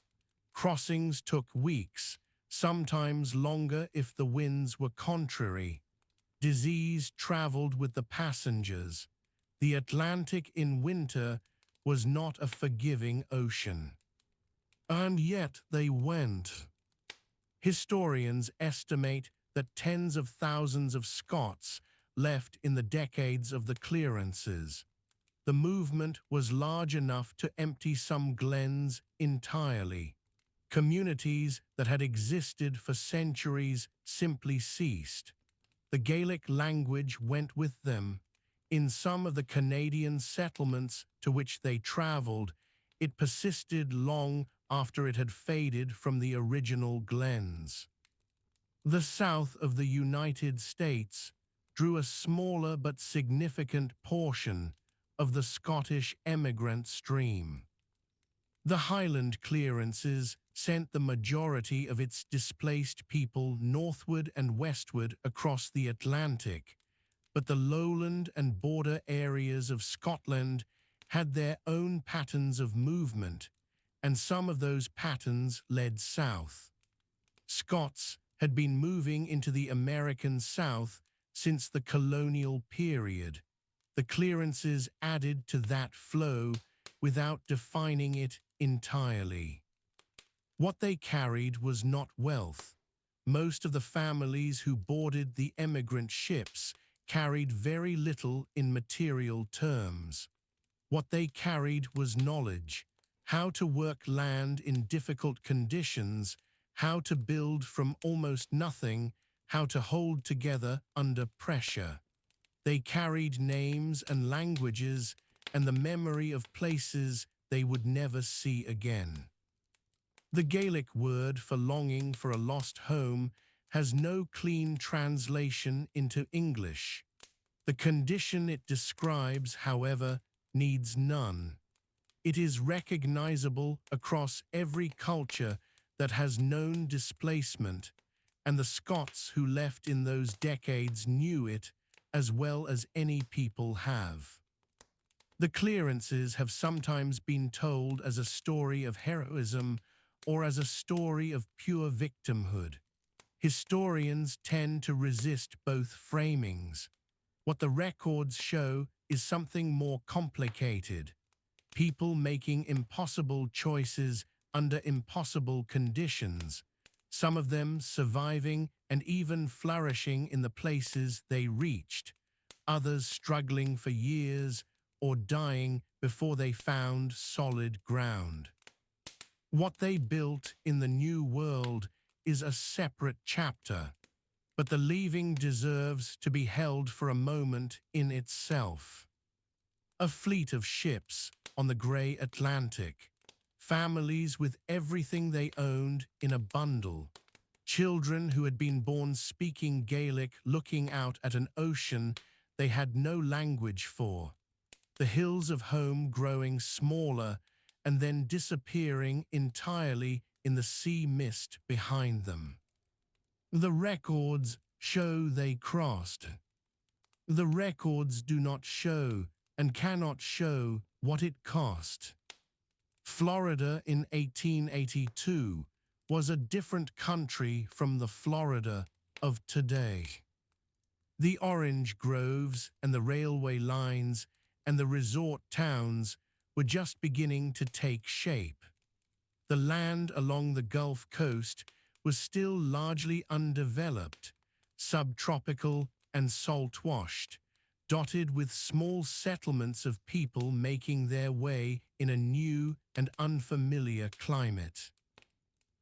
Crossings took weeks, sometimes longer if the winds were contrary. Disease traveled with the passengers. The Atlantic in winter was not a forgiving ocean. And yet they went. Historians estimate that tens of thousands of Scots left in the decades of the clearances. The movement was large enough to empty some glens entirely. Communities that had existed for centuries simply ceased. The Gaelic language went with them. In some of the Canadian settlements to which they travelled, it persisted long after it had faded from the original glens. The south of the United States drew a smaller but significant portion of the Scottish emigrant stream. The Highland clearances sent the majority of its displaced people northward and westward across the Atlantic, but the lowland and border areas of Scotland had their own patterns of movement, and some of those patterns led south. Scots had been moving into the American South since the colonial period. The clearances added to that flow without defining it entirely. What they carried was not wealth. Most of the families who boarded the emigrant ships carried very little in material terms. What they carried was knowledge, how to work land in difficult conditions, how to build from almost nothing, how to hold together under pressure. They carried names and languages and the memory of places they would never see again. The Gaelic word for longing for a lost home has no clean translation into English. The condition it describes, however, needs none. It is recognizable across every culture that has known displacement, and the Scots who left in those decades knew it as well as any people have. The clearances have sometimes been told as a story of heroism or as a story of pure victimhood. Historians tend to resist both framings. What the records show is something more complicated. People making impossible choices under impossible conditions, some of them surviving and even flourishing in the places they reached, others struggling for years or dying before they found solid ground. What they built in the New World is a separate chapter, but the leaving deserves to be held for a moment in itself. A fleet of ships on the grey Atlantic, families with everything they owned in a bundle, children who had been born speaking Gaelic looking out at an ocean they had no language for, the hills of home growing smaller and then disappearing entirely in the sea mist behind them. The records show they crossed. The records do not show and cannot show what it cost. Florida in 1882 was a different country from the Florida of today. The orange groves and the railway lines and the resort towns were just beginning to take shape. The land along the Gulf Coast was still largely undeveloped, subtropical and salt-washed, dotted with small settlements of people making their way in a new and unfamiliar climate.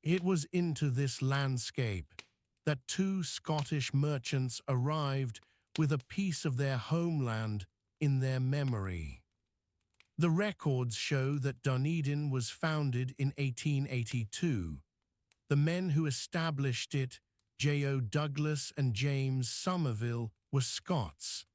It was into this landscape that two Scottish merchants arrived with a piece of their homeland in their memory. The records show that Dunedin was founded in 1882. The men who established it, J.O. Douglas and James Somerville, were Scots.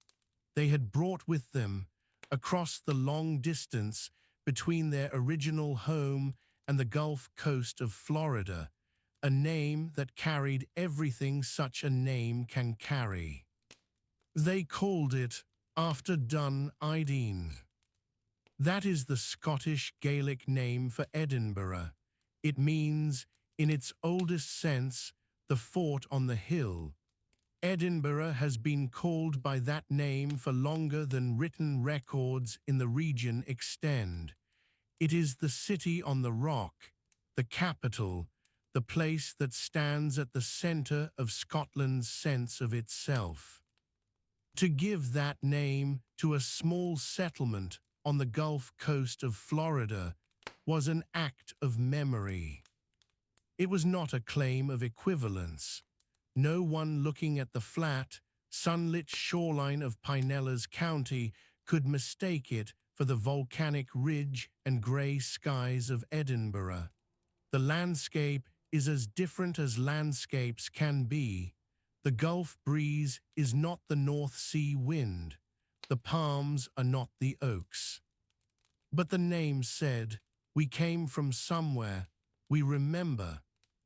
They had brought with them, across the long distance between their original home and the Gulf Coast of Florida, a name that carried everything such a name can carry. They called it after Dunedin. That is the Scottish Gaelic name for Edinburgh. It means, in its oldest sense, the fort on the hill. Edinburgh has been called by that name for longer than written records in the region extend. It is the city on the rock, the capital, the place that stands at the centre of Scotland's sense of itself. To give that name to a small settlement on the Gulf Coast of Florida was an act of memory. It was not a claim of equivalence. No one looking at the flat, sunlit shoreline of Pinellas County could mistake it for the volcanic ridge and grey skies of Edinburgh. The landscape is as different as landscapes can be. The Gulf breeze is not the North Sea wind. The palms are not the oaks. But the name said, we came from somewhere. We remember.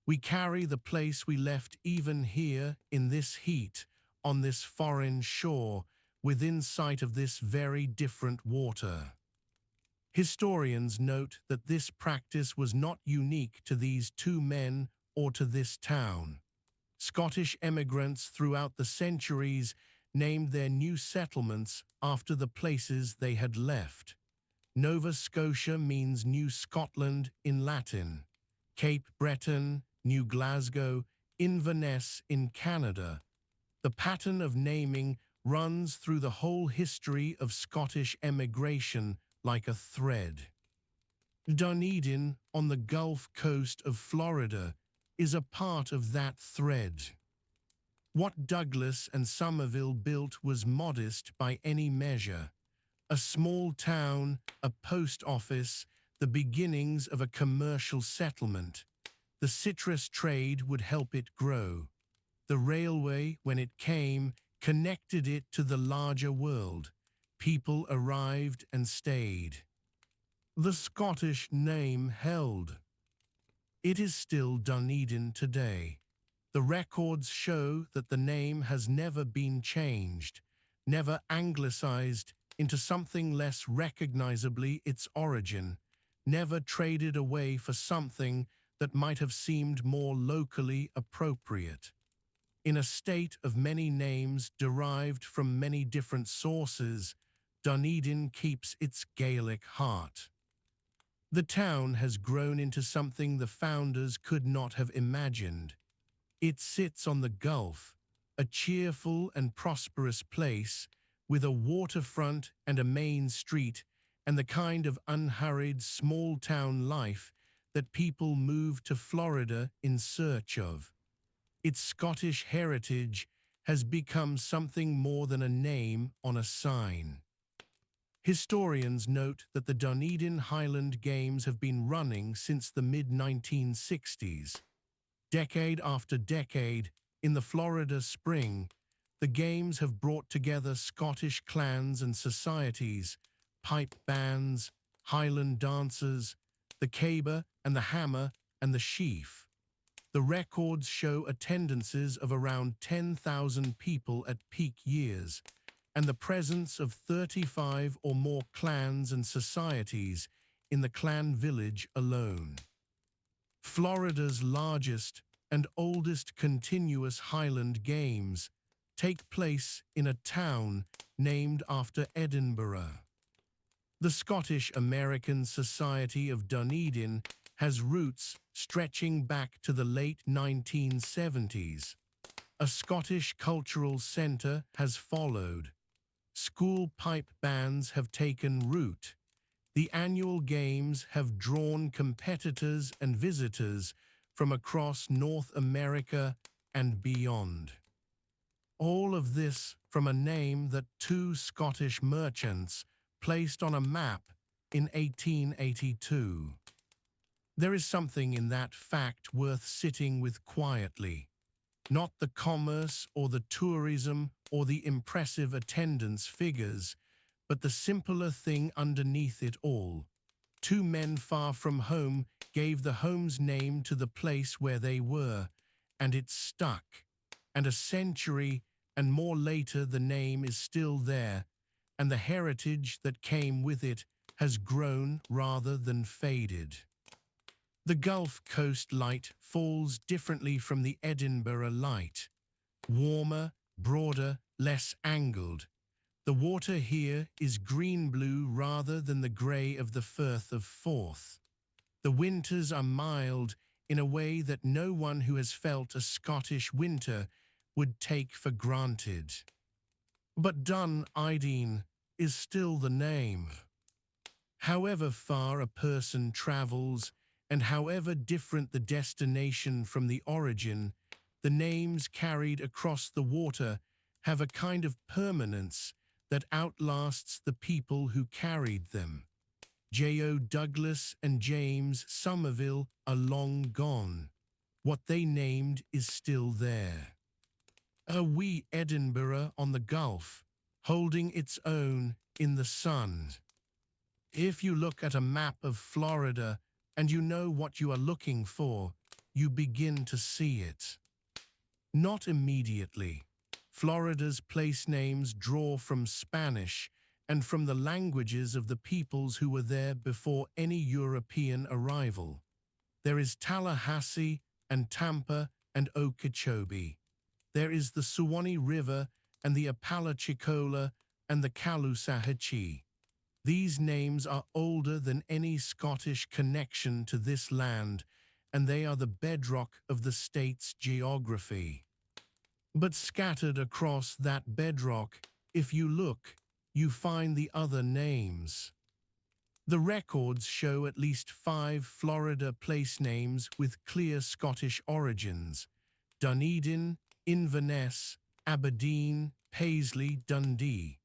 We carry the place we left even here in this heat, on this foreign shore, within sight of this very different water. Historians note that this practice was not unique to these two men or to this town. Scottish emigrants throughout the centuries named their new settlements after the places they had left. Nova Scotia means New Scotland in Latin. Cape Breton, New Glasgow, Inverness in Canada. The pattern of naming runs through the whole history of Scottish emigration like a thread. Dunedin, on the Gulf Coast of Florida, is a part of that thread. What Douglas and Somerville built was modest by any measure. A small town, a post office, the beginnings of a commercial settlement. The citrus trade would help it grow. The railway, when it came, connected it to the larger world. People arrived and stayed. The Scottish name held. It is still Dunedin today. The records show that the name has never been changed, never anglicized into something less recognizably its origin, never traded away for something that might have seemed more locally appropriate. In a state of many names derived from many different sources, Dunedin keeps its Gaelic heart. The town has grown into something the founders could not have imagined. It sits on the Gulf, a cheerful and prosperous place, with a waterfront and a main street, and the kind of unhurried small-town life that people move to Florida in search of. Its Scottish heritage has become something more than a name on a sign. Historians note that the Dunedin Highland Games have been running since the mid-1960s. Decade after decade, in the Florida spring, the Games have brought together Scottish clans and societies, pipe bands, Highland dancers, the caber and the hammer and the sheaf. The records show attendances of around 10,000 people at peak years, and the presence of 35 or more clans and societies in the clan village alone. Florida's largest and oldest continuous Highland Games take place in a town named after Edinburgh. The Scottish American Society of Dunedin has roots stretching back to the late 1970s. A Scottish cultural centre has followed. School pipe bands have taken root. The annual games have drawn competitors and visitors from across North America and beyond. All of this from a name that two Scottish merchants placed on a map in 1882. There is something in that fact worth sitting with quietly. Not the commerce or the tourism or the impressive attendance figures, but the simpler thing underneath it all. Two men far from home gave the home's name to the place where they were, and it stuck. And a century and more later the name is still there, and the heritage that came with it has grown rather than faded. The Gulf Coast light falls differently from the Edinburgh light. Warmer, broader, less angled. The water here is green-blue rather than the grey of the Firth of Forth. The winters are mild in a way that no one who has felt a Scottish winter would take for granted. But Dunedin is still the name. However far a person travels, and however different the destination from the origin, the names carried across the water have a kind of permanence that outlasts the people who carried them. J.O. Douglas and James Somerville are long gone. What they named is still there. A wee Edinburgh on the Gulf, holding its own in the sun. If you look at a map of Florida and you know what you are looking for, you begin to see it. Not immediately. Florida's place names draw from Spanish and from the languages of the peoples who were there before any European arrival. There is Tallahassee and Tampa and Okeechobee. There is the Suwannee River and the Apalachicola and the Caloosahatchee. These names are older than any Scottish connection to this land, and they are the bedrock of the state's geography. But scattered across that bedrock, if you look, you find the other names. The records show at least 5 Florida place names with clear Scottish origins: Dunedin, Inverness, Aberdeen, Paisley, Dundee.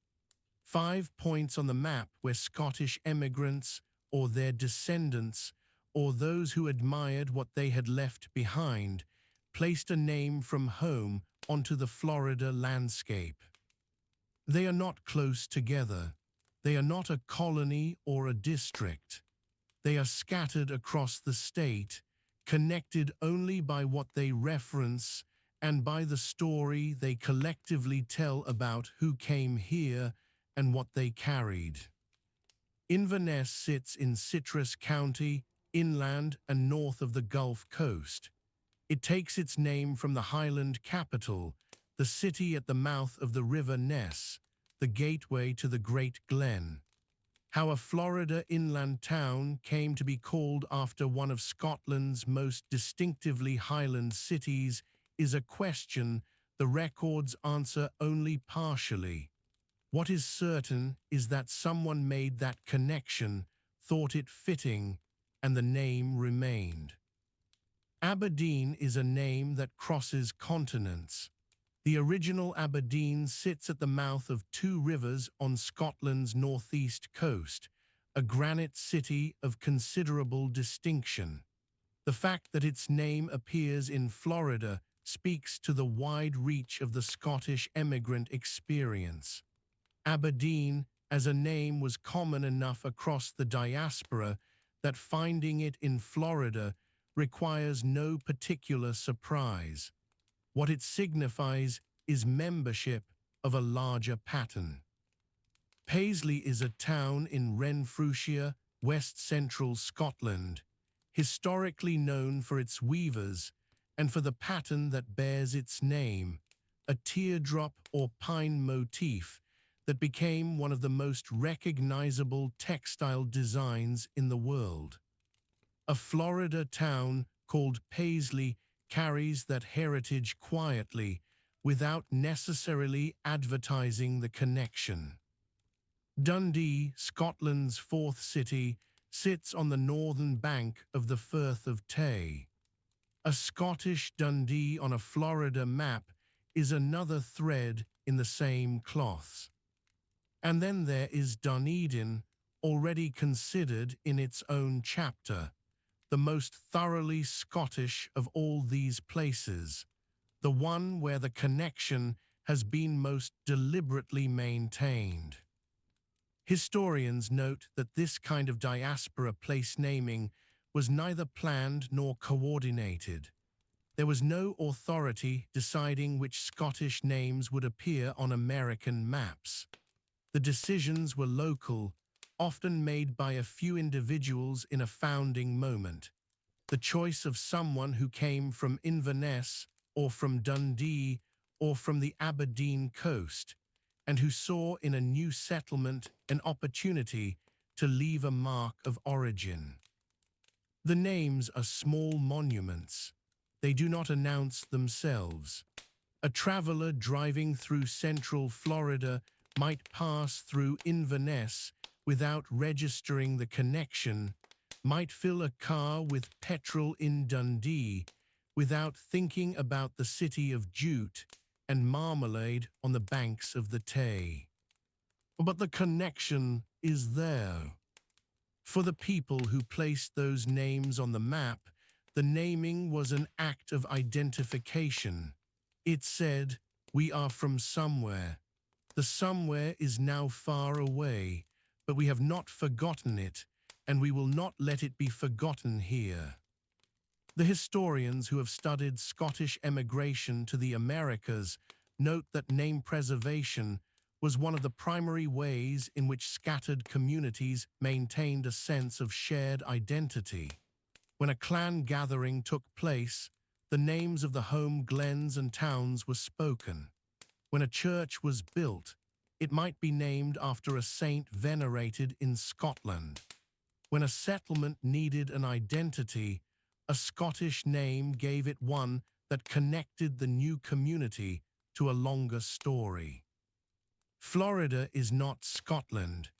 5 points on the map where Scottish emigrants, or their descendants, or those who admired what they had left behind, placed a name from home onto the Florida landscape. They are not close together. They are not a colony or a district. They are scattered across the state, connected only by what they reference and by the story they collectively tell about who came here and what they carried. Inverness sits in Citrus County, inland and north of the Gulf Coast. It takes its name from the Highland capital, the city at the mouth of the River Ness, the gateway to the Great Glen. How a Florida inland town came to be called after one of Scotland's most distinctively Highland cities is a question the records answer only partially. What is certain is that someone made that connection, thought it fitting, and the name remained. Aberdeen is a name that crosses continents. The original Aberdeen sits at the mouth of two rivers on Scotland's northeast coast, a granite city of considerable distinction. The fact that its name appears in Florida speaks to the wide reach of the Scottish emigrant experience. Aberdeen as a name was common enough across the diaspora that finding it in Florida requires no particular surprise. What it signifies is membership of a larger pattern. Paisley is a town in Renfrewshire, west-central Scotland, historically known for its weavers and for the pattern that bears its name, a teardrop or pine motif that became one of the most recognizable textile designs in the world. A Florida town called Paisley carries that heritage quietly, without necessarily advertising the connection. Dundee, Scotland's fourth city, sits on the northern bank of the Firth of Tay. A Scottish Dundee on a Florida map is another thread in the same cloth. And then there is Dunedin, already considered in its own chapter, the most thoroughly Scottish of all these places, the one where the connection has been most deliberately maintained. Historians note that this kind of diaspora place naming was neither planned nor coordinated. There was no authority deciding which Scottish names would appear on American maps. The decisions were local, often made by a few individuals in a founding moment. The choice of someone who came from Inverness or from Dundee or from the Aberdeen coast, and who saw in a new settlement an opportunity to leave a mark of origin. The names are small monuments. They do not announce themselves. A traveler driving through central Florida might pass through Inverness without registering the connection, might fill a car with petrol in Dundee without thinking about the city of jute and marmalade on the banks of the Tay. But the connection is there. For the people who placed those names on the map, the naming was an act of identification. It said, "We are from somewhere. The somewhere is now far away, but we have not forgotten it, and we will not let it be forgotten here." The historians who have studied Scottish emigration to the Americas note that name preservation was one of the primary ways in which scattered communities maintained a sense of shared identity. When a clan gathering took place, the names of the home glens and towns were spoken. When a church was built, it might be named after a saint venerated in Scotland. When a settlement needed an identity, a Scottish name gave it one that connected the new community to a longer story. Florida is not Scotland.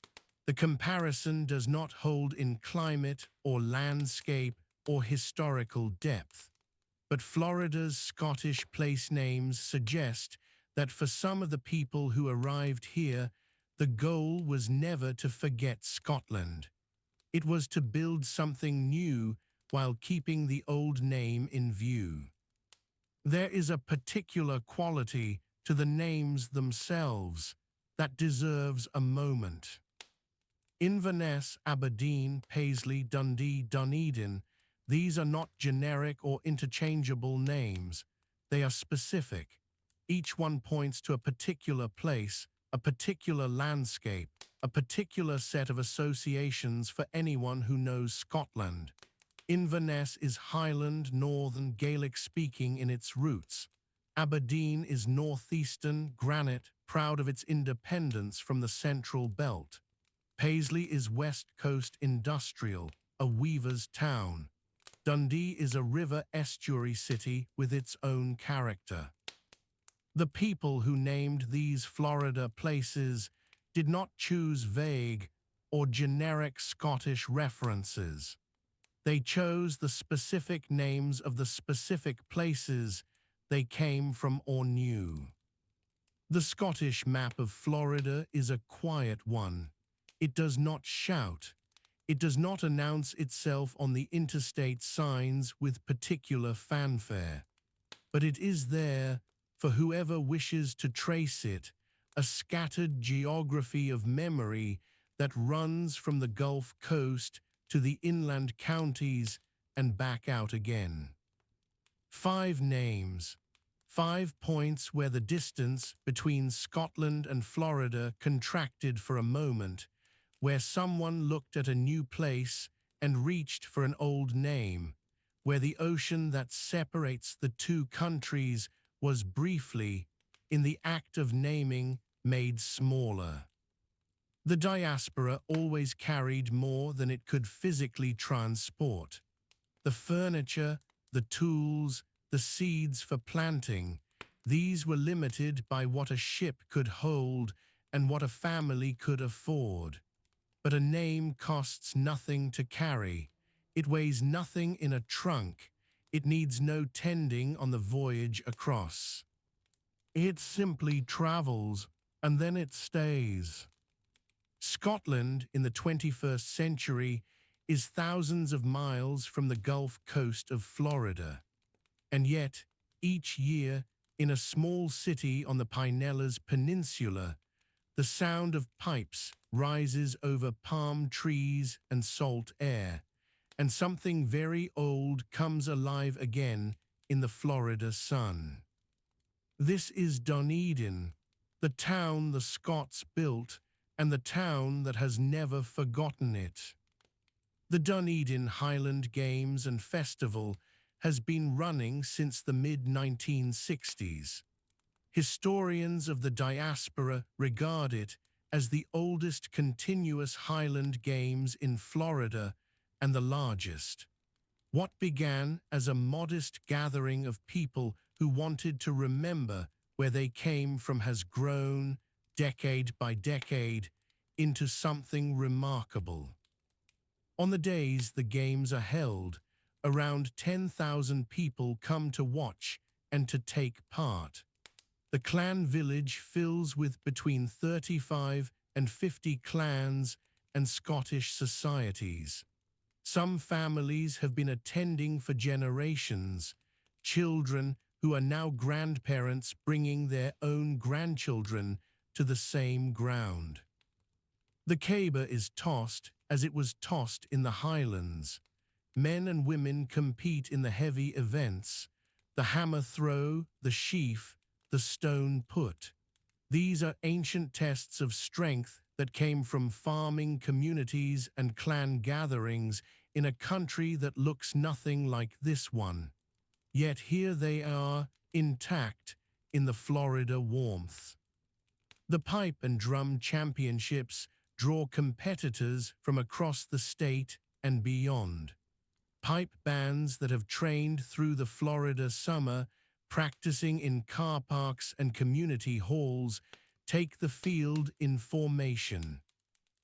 The comparison does not hold in climate or landscape or historical depth. But Florida's Scottish place names suggest that for some of the people who arrived here, the goal was never to forget Scotland. It was to build something new while keeping the old name in view. There is a particular quality to the names themselves that deserves a moment. Inverness, Aberdeen, Paisley, Dundee, Dunedin, these are not generic or interchangeable names. They are specific. Each one points to a particular place, a particular landscape, a particular set of associations for anyone who knows Scotland. Inverness is Highland Northern Gaelic-speaking in its roots. Aberdeen is northeastern granite, proud of its independence from the Central Belt. Paisley is West Coast industrial, a weaver's town. Dundee is a river estuary city with its own character. The people who named these Florida places did not choose vague or generic Scottish references. They chose the specific names of the specific places they came from or knew. The Scottish map of Florida is a quiet one. It does not shout. It does not announce itself on the interstate signs with particular fanfare. But it is there for whoever wishes to trace it, a scattered geography of memory that runs from the Gulf Coast to the inland counties and back out again. 5 names, 5 points where the distance between Scotland and Florida contracted for a moment, where someone looked at a new place and reached for an old name, where the ocean that separates the two countries was briefly, in the act of naming, made smaller. The diaspora always carried more than it could physically transport. The furniture, the tools, the seeds for planting, these were limited by what a ship could hold and what a family could afford. But a name costs nothing to carry. It weighs nothing in a trunk. It needs no tending on the voyage across. It simply travels, and then it stays. Scotland in the 21st century is thousands of miles from the Gulf Coast of Florida. And yet, each year, in a small city on the Pinellas Peninsula, the sound of pipes rises over palm trees and salt air, and something very old comes alive again in the Florida sun. This is Dunedin, the town the Scots built, and the town that has never forgotten it. The Dunedin Highland Games and Festival has been running since the mid-1960s. Historians of the diaspora regard it as the oldest continuous Highland Games in Florida and the largest. What began as a modest gathering of people who wanted to remember where they came from has grown, decade by decade, into something remarkable. On the days the games are held, around 10,000 people come to watch and to take part. The clan village fills with between 35 and 50 clans and Scottish societies. Some families have been attending for generations, children who are now grandparents bringing their own grandchildren to the same ground. The caber is tossed as it was tossed in the Highlands. Men and women compete in the heavy events, the hammer throw, the sheaf, the stone put. These are ancient tests of strength that came from farming communities and clan gatherings in a country that looks nothing like this one. Yet here they are, intact, in the Florida warmth. The pipe and drum championships draw competitors from across the state and beyond. Pipe bands that have trained through the Florida summer, practicing in car parks and community halls, take the field in formation.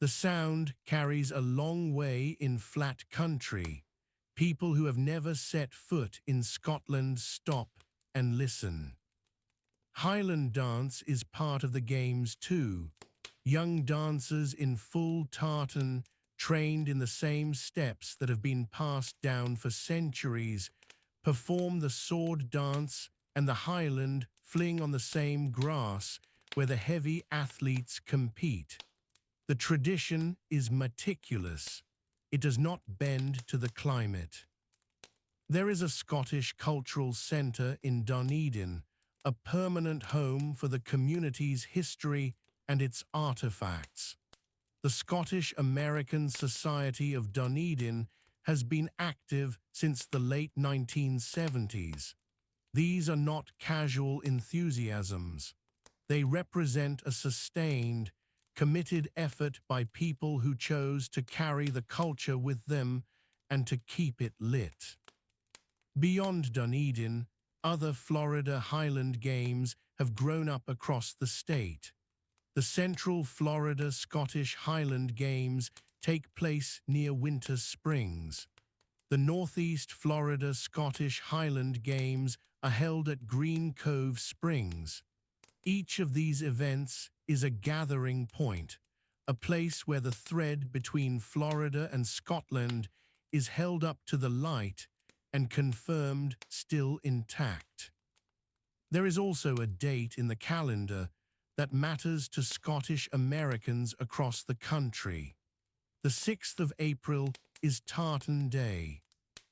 The sound carries a long way in flat country. People who have never set foot in Scotland stop and listen. Highland dance is part of the games too. Young dancers in full tartan, trained in the same steps that have been passed down for centuries, perform the sword dance and the Highland fling on the same grass where the heavy athletes compete. The tradition is meticulous. It does not bend to the climate. There is a Scottish cultural centre in Dunedin, a permanent home for the community's history and its artifacts. The Scottish American Society of Dunedin has been active since the late 1970s. These are not casual enthusiasms. They represent a sustained, committed effort by people who chose to carry the culture with them and to keep it lit. Beyond Dunedin, other Florida Highland Games have grown up across the state. The Central Florida Scottish Highland Games take place near Winter Springs. The Northeast Florida Scottish Highland Games are held at Green Cove Springs. Each of these events is a gathering point, a place where the thread between Florida and Scotland is held up to the light and confirmed still intact. There is also a date in the calendar that matters to Scottish Americans across the country. The 6th of April is Tartan Day.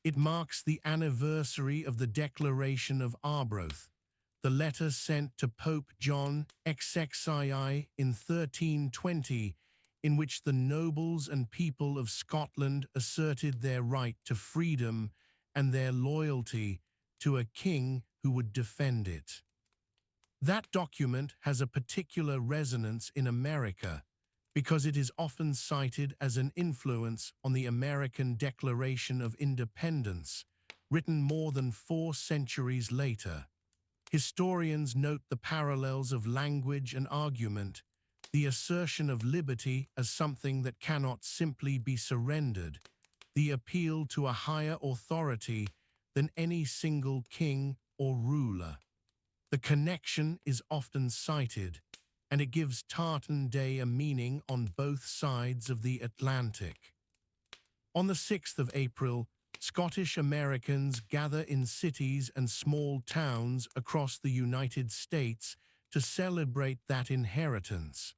It marks the anniversary of the Declaration of Arbroath, the letter sent to Pope John XXII in 1320, in which the nobles and people of Scotland asserted their right to freedom and their loyalty to a king who would defend it. That document has a particular resonance in America because it is often cited as an influence on the American Declaration of Independence, written more than 4 centuries later. Historians note the parallels of language and argument, the assertion of liberty as something that cannot simply be surrendered, the appeal to a higher authority than any single king or ruler. The connection is often cited, and it gives Tartan Day a meaning on both sides of the Atlantic. On the 6th of April, Scottish Americans gather in cities and small towns across the United States to celebrate that inheritance.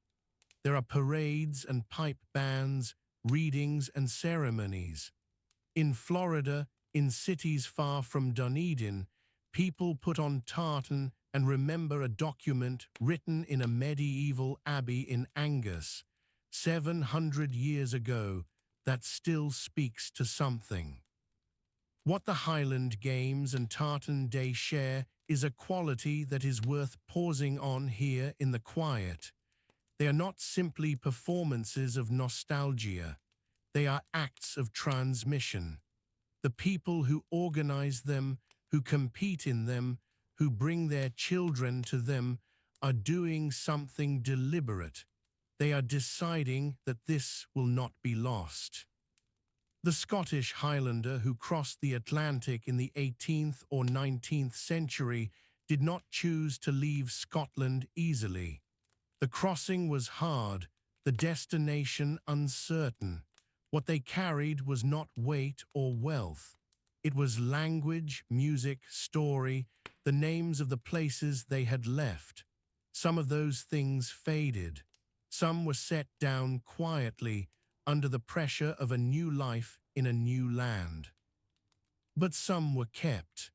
There are parades and pipe bands, readings and ceremonies. In Florida, in cities far from Dunedin, people put on tartan and remember a document written in a medieval abbey in Angus, 700 years ago, that still speaks to something. What the Highland Games and Tartan Day share is a quality that is worth pausing on here in the quiet. They are not simply performances of nostalgia. They are acts of transmission. The people who organize them, who compete in them, who bring their children to them, are doing something deliberate. They are deciding that this will not be lost. The Scottish Highlander who crossed the Atlantic in the 18th or 19th century did not choose to leave Scotland easily. The crossing was hard, the destination uncertain. What they carried was not weight or wealth. It was language, music, story, the names of the places they had left. Some of those things faded. Some were set down quietly under the pressure of a new life in a new land. But some were kept,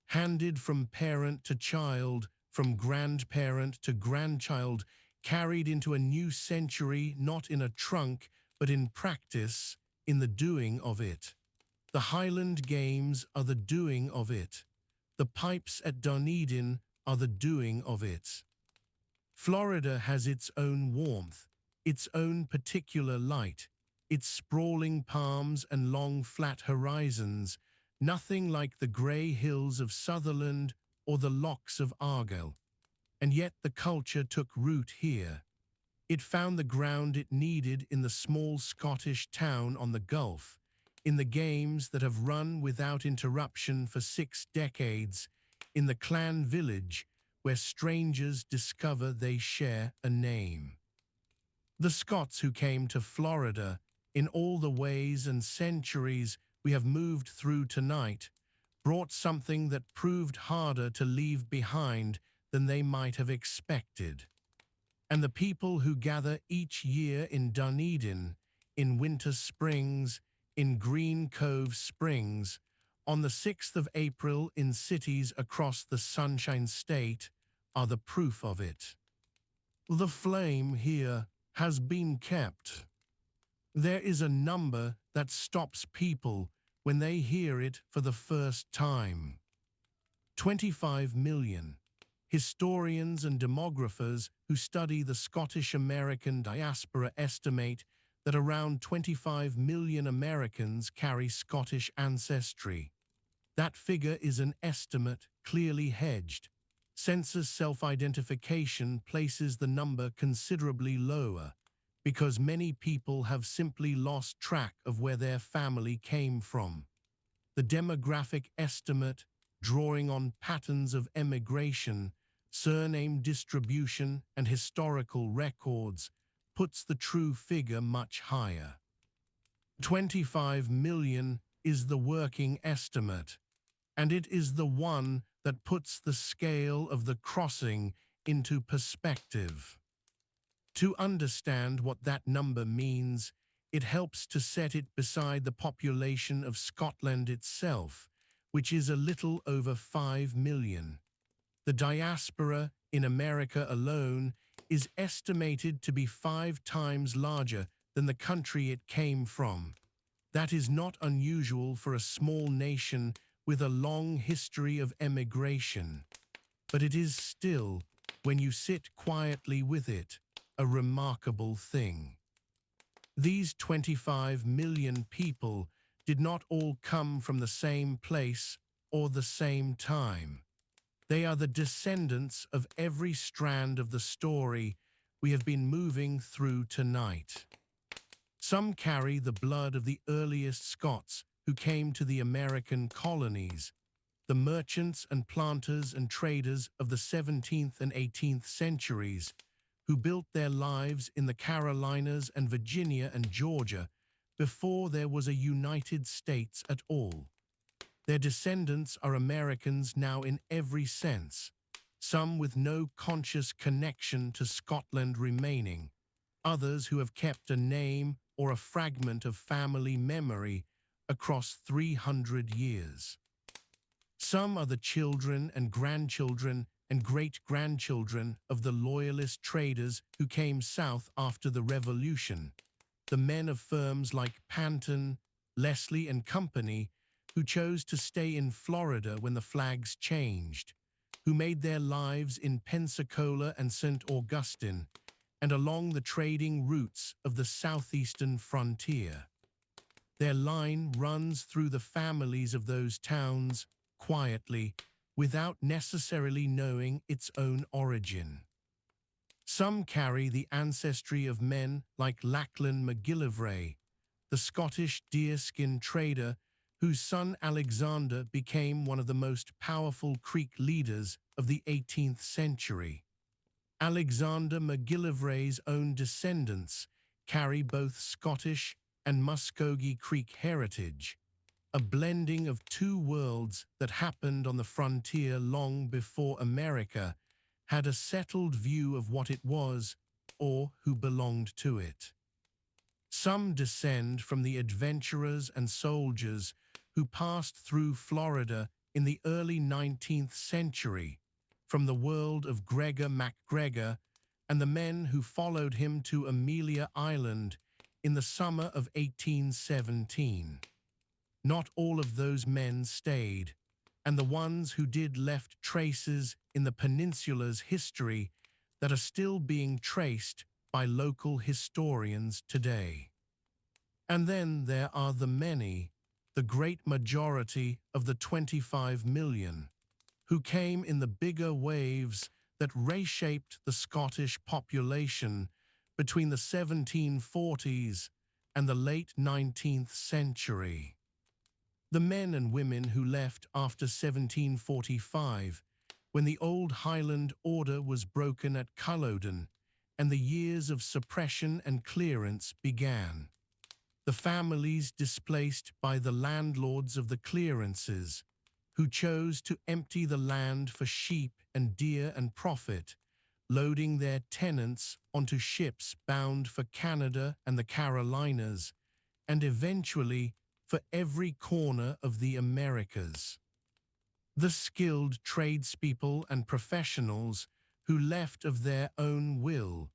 handed from parent to child, from grandparent to grandchild, carried into a new century, not in a trunk, but in practice, in the doing of it. The Highland Games are the doing of it. The pipes at Dunedin are the doing of it. Florida has its own warmth, its own particular light, its sprawling palms and long flat horizons, nothing like the grey hills of Sutherland or the lochs of Argyll. And yet the culture took root here. It found the ground it needed in the small Scottish town on the Gulf, in the games that have run without interruption for 6 decades, in the clan village where strangers discover they share a name. The Scots who came to Florida, in all the ways and centuries we have moved through tonight, brought something that proved harder to leave behind than they might have expected. And the people who gather each year in Dunedin, in Winter Springs, in Green Cove Springs, on the 6th of April in cities across the Sunshine State, are the proof of it. The flame here has been kept. There is a number that stops people when they hear it for the first time. 25 million. Historians and demographers who study the Scottish-American diaspora estimate that around 25 million Americans carry Scottish ancestry. That figure is an estimate, clearly hedged. Census self-identification places the number considerably lower, because many people have simply lost track of where their family came from. The demographic estimate, drawing on patterns of emigration, surname distribution, and historical records, puts the true figure much higher. 25 million is the working estimate, and it is the one that puts the scale of the crossing into perspective. To understand what that number means, it helps to set it beside the population of Scotland itself, which is a little over 5 million. The diaspora in America alone is estimated to be 5 times larger than the country it came from. That is not unusual for a small nation with a long history of emigration, but it is still, when you sit quietly with it, a remarkable thing. These 25 million people did not all come from the same place or the same time. They are the descendants of every strand of the story we have been moving through tonight. Some carry the blood of the earliest Scots who came to the American colonies, the merchants and planters and traders of the 17th and 18th centuries, who built their lives in the Carolinas and Virginia and Georgia before there was a United States at all. Their descendants are Americans now in every sense, some with no conscious connection to Scotland remaining, others who have kept a name or a fragment of family memory across 300 years. Some are the children and grandchildren and great-grandchildren of the loyalist traders who came south after the Revolution, the men of firms like Panton, Leslie and Company, who chose to stay in Florida when the flags changed, who made their lives in Pensacola and St. Augustine, and along the trading routes of the southeastern frontier. Their line runs through the families of those towns, quietly, without necessarily knowing its own origin. Some carry the ancestry of men like Lachlan MacGillivray, the Scottish deerskin trader whose son Alexander became one of the most powerful Creek leaders of the 18th century. Alexander MacGillivray's own descendants carry both Scottish and Muskogee Creek heritage, a blending of two worlds that happened on the frontier long before America had a settled view of what it was or who belonged to it. Some descend from the adventurers and soldiers who passed through Florida in the early 19th century, from the world of Gregor MacGregor and the men who followed him to Amelia Island in the summer of 1817. Not all of those men stayed, and the ones who did left traces in the peninsula's history that are still being traced by local historians today. And then there are the many, the great majority of the 25 million, who came in the bigger waves that reshaped the Scottish population between the 1740s and the late 19th century. The men and women who left after 1745, when the old Highland order was broken at Culloden and the years of suppression and clearance began. The families displaced by the landlords of the clearances, who chose to empty the land for sheep and deer and profit, loading their tenants onto ships bound for Canada and the Carolinas, and eventually for every corner of the Americas. The skilled tradespeople and professionals who left of their own will,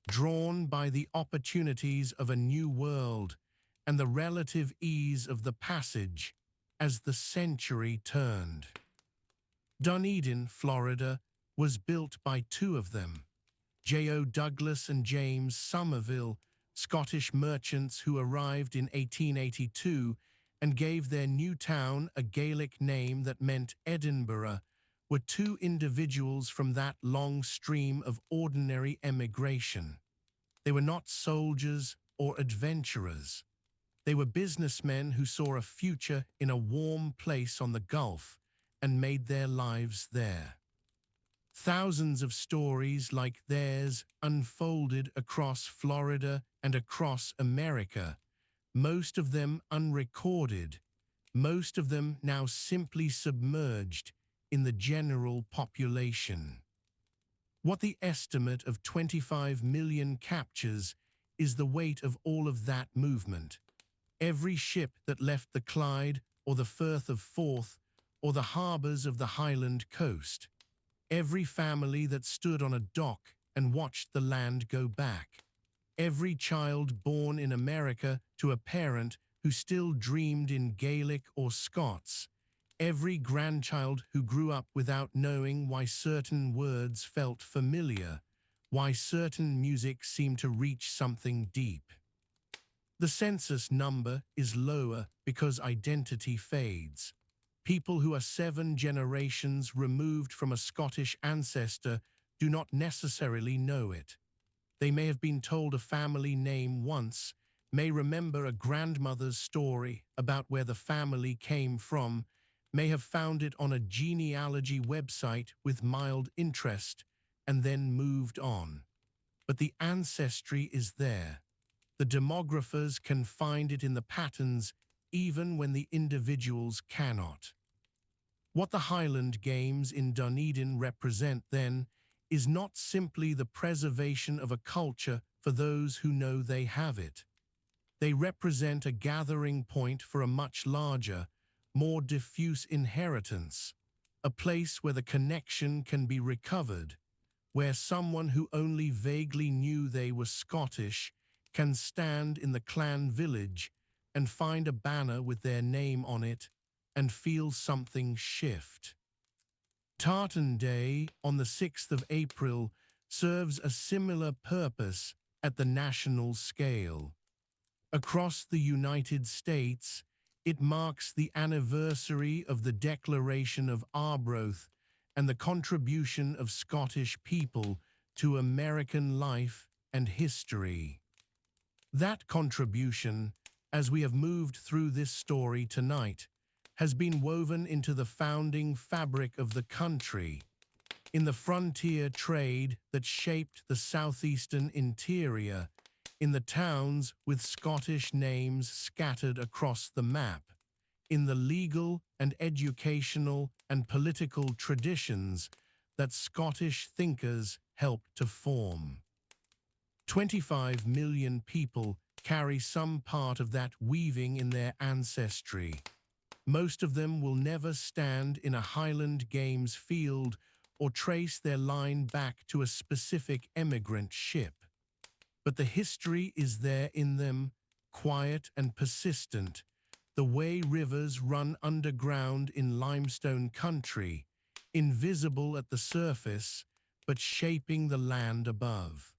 drawn by the opportunities of a new world and the relative ease of the passage as the century turned. Dunedin, Florida, was built by two of them, J.O. Douglas and James Somerville, Scottish merchants who arrived in 1882 and gave their new town a Gaelic name that meant Edinburgh, were two individuals from that long stream of ordinary emigration. They were not soldiers or adventurers. They were businessmen who saw a future in a warm place on the Gulf and made their lives there. Thousands of stories like theirs unfolded across Florida and across America, most of them unrecorded, most of them now simply submerged in the general population. What the estimate of 25 million captures is the weight of all of that movement. Every ship that left the Clyde or the Firth of Forth or the harbours of the Highland coast. Every family that stood on a dock and watched the land go back. Every child born in America to a parent who still dreamed in Gaelic or Scots. Every grandchild who grew up without knowing why certain words felt familiar, why certain music seemed to reach something deep. The census number is lower because identity fades. People who are 7 generations removed from a Scottish ancestor do not necessarily know it. They may have been told a family name once, may remember a grandmother's story about where the family came from, may have found it on a genealogy website with mild interest, and then moved on. But the ancestry is there. The demographers can find it in the patterns even when the individuals cannot. What the Highland Games in Dunedin represent, then, is not simply the preservation of a culture for those who know they have it. They represent a gathering point for a much larger, more diffuse inheritance, a place where the connection can be recovered, where someone who only vaguely knew they were Scottish can stand in the clan village and find a banner with their name on it and feel something shift. Tartan Day on the 6th of April serves a similar purpose at the national scale. Across the United States, it marks the anniversary of the Declaration of Arbroath and the contribution of Scottish people to American life and history. That contribution, as we have moved through this story tonight, has been woven into the founding fabric of the country, in the frontier trade that shaped the southeastern interior, in the towns with Scottish names scattered across the map, in the legal and educational and political traditions that Scottish thinkers helped to form. 25 million people carry some part of that weaving in their ancestry. Most of them will never stand in a Highland Games field or trace their line back to a specific emigrant ship. But the history is there in them, quiet and persistent, the way rivers run underground in limestone country, invisible at the surface, but shaping the land above.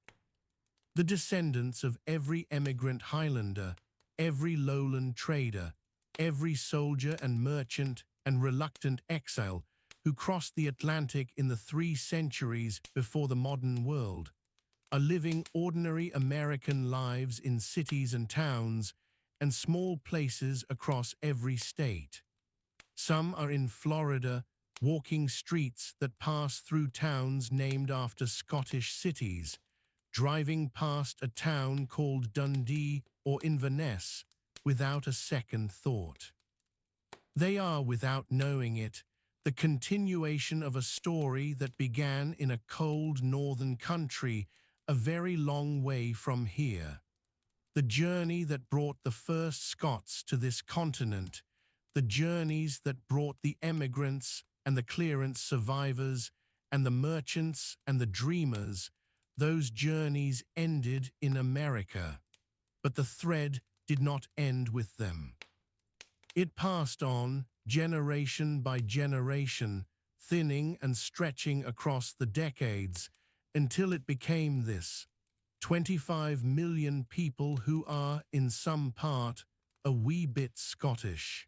The descendants of every emigrant Highlander, every lowland trader, every soldier and merchant and reluctant exile who crossed the Atlantic in the 3 centuries before the modern world, are living ordinary American lives in cities and towns and small places across every state. Some are in Florida, walking streets that pass through towns named after Scottish cities, driving past a town called Dundee or Inverness without a second thought. They are, without knowing it, the continuation of a story that began in a cold northern country a very long way from here. The journey that brought the first Scots to this continent, the journeys that brought the emigrants and the clearance survivors and the merchants and the dreamers, those journeys ended in America. But the thread did not end with them. It passed on, generation by generation, thinning and stretching across the decades, until it became this: 25 million people who are, in some part, a wee bit Scottish.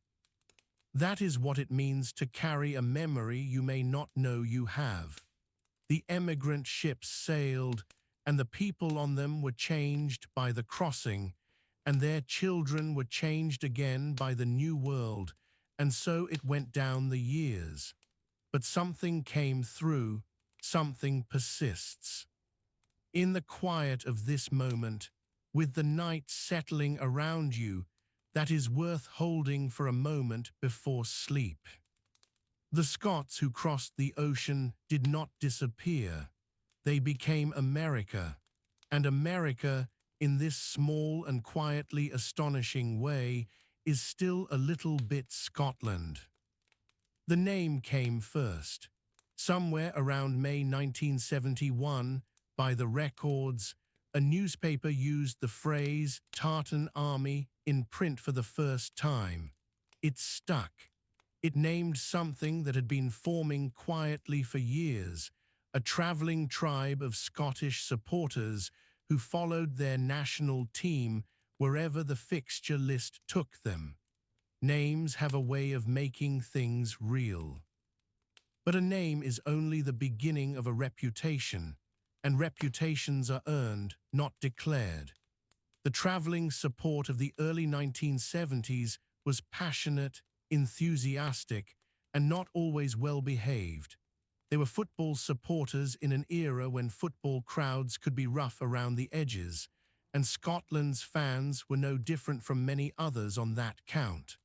That is what it means to carry a memory you may not know you have. The emigrant ships sailed, and the people on them were changed by the crossing, and their children were changed again by the new world, and so it went down the years. But something came through, something persists. In the quiet of this moment, with the night settling around you, that is worth holding for a moment before sleep. The Scots who crossed the ocean did not disappear. They became America, and America, in this small and quietly astonishing way, is still a little bit Scotland. The name came first. Somewhere around May 1971, by the records, a newspaper used the phrase Tartan Army in print for the first time. It stuck. It named something that had been forming quietly for years, a travelling tribe of Scottish supporters who followed their national team wherever the fixture list took them. Names have a way of making things real. But a name is only the beginning of a reputation, and reputations are earned, not declared. The travelling support of the early 1970s was passionate, enthusiastic, and not always well-behaved. They were football supporters in an era when football crowds could be rough around the edges, and Scotland's fans were no different from many others on that count.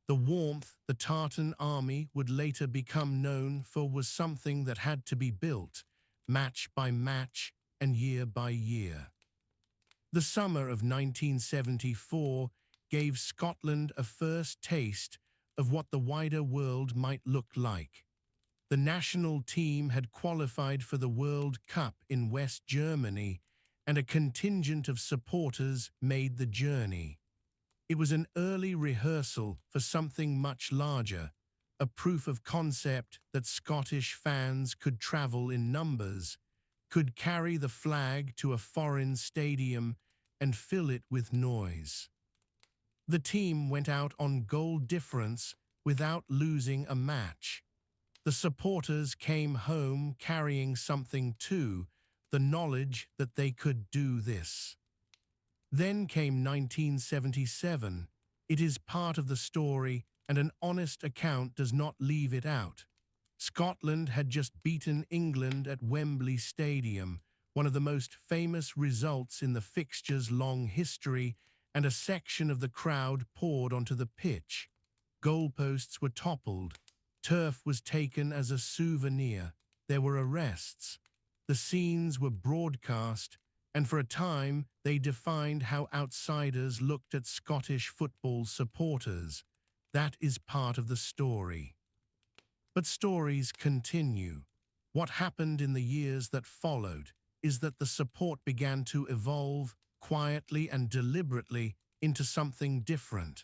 The warmth the Tartan Army would later become known for was something that had to be built, match by match and year by year. The summer of 1974 gave Scotland a first taste of what the wider world might look like. The national team had qualified for the World Cup in West Germany, and a contingent of supporters made the journey. It was an early rehearsal for something much larger, a proof of concept that Scottish fans could travel in numbers, could carry the flag to a foreign stadium and fill it with noise. The team went out on goal difference without losing a match. The supporters came home carrying something too, the knowledge that they could do this. Then came 1977. It is part of the story, and an honest account does not leave it out. Scotland had just beaten England at Wembley Stadium, one of the most famous results in the fixture's long history, and a section of the crowd poured onto the pitch. Goalposts were toppled. Turf was taken as a souvenir. There were arrests. The scenes were broadcast, and for a time they defined how outsiders looked at Scottish football supporters. That is part of the story. But stories continue. What happened in the years that followed is that the support began to evolve, quietly and deliberately, into something different.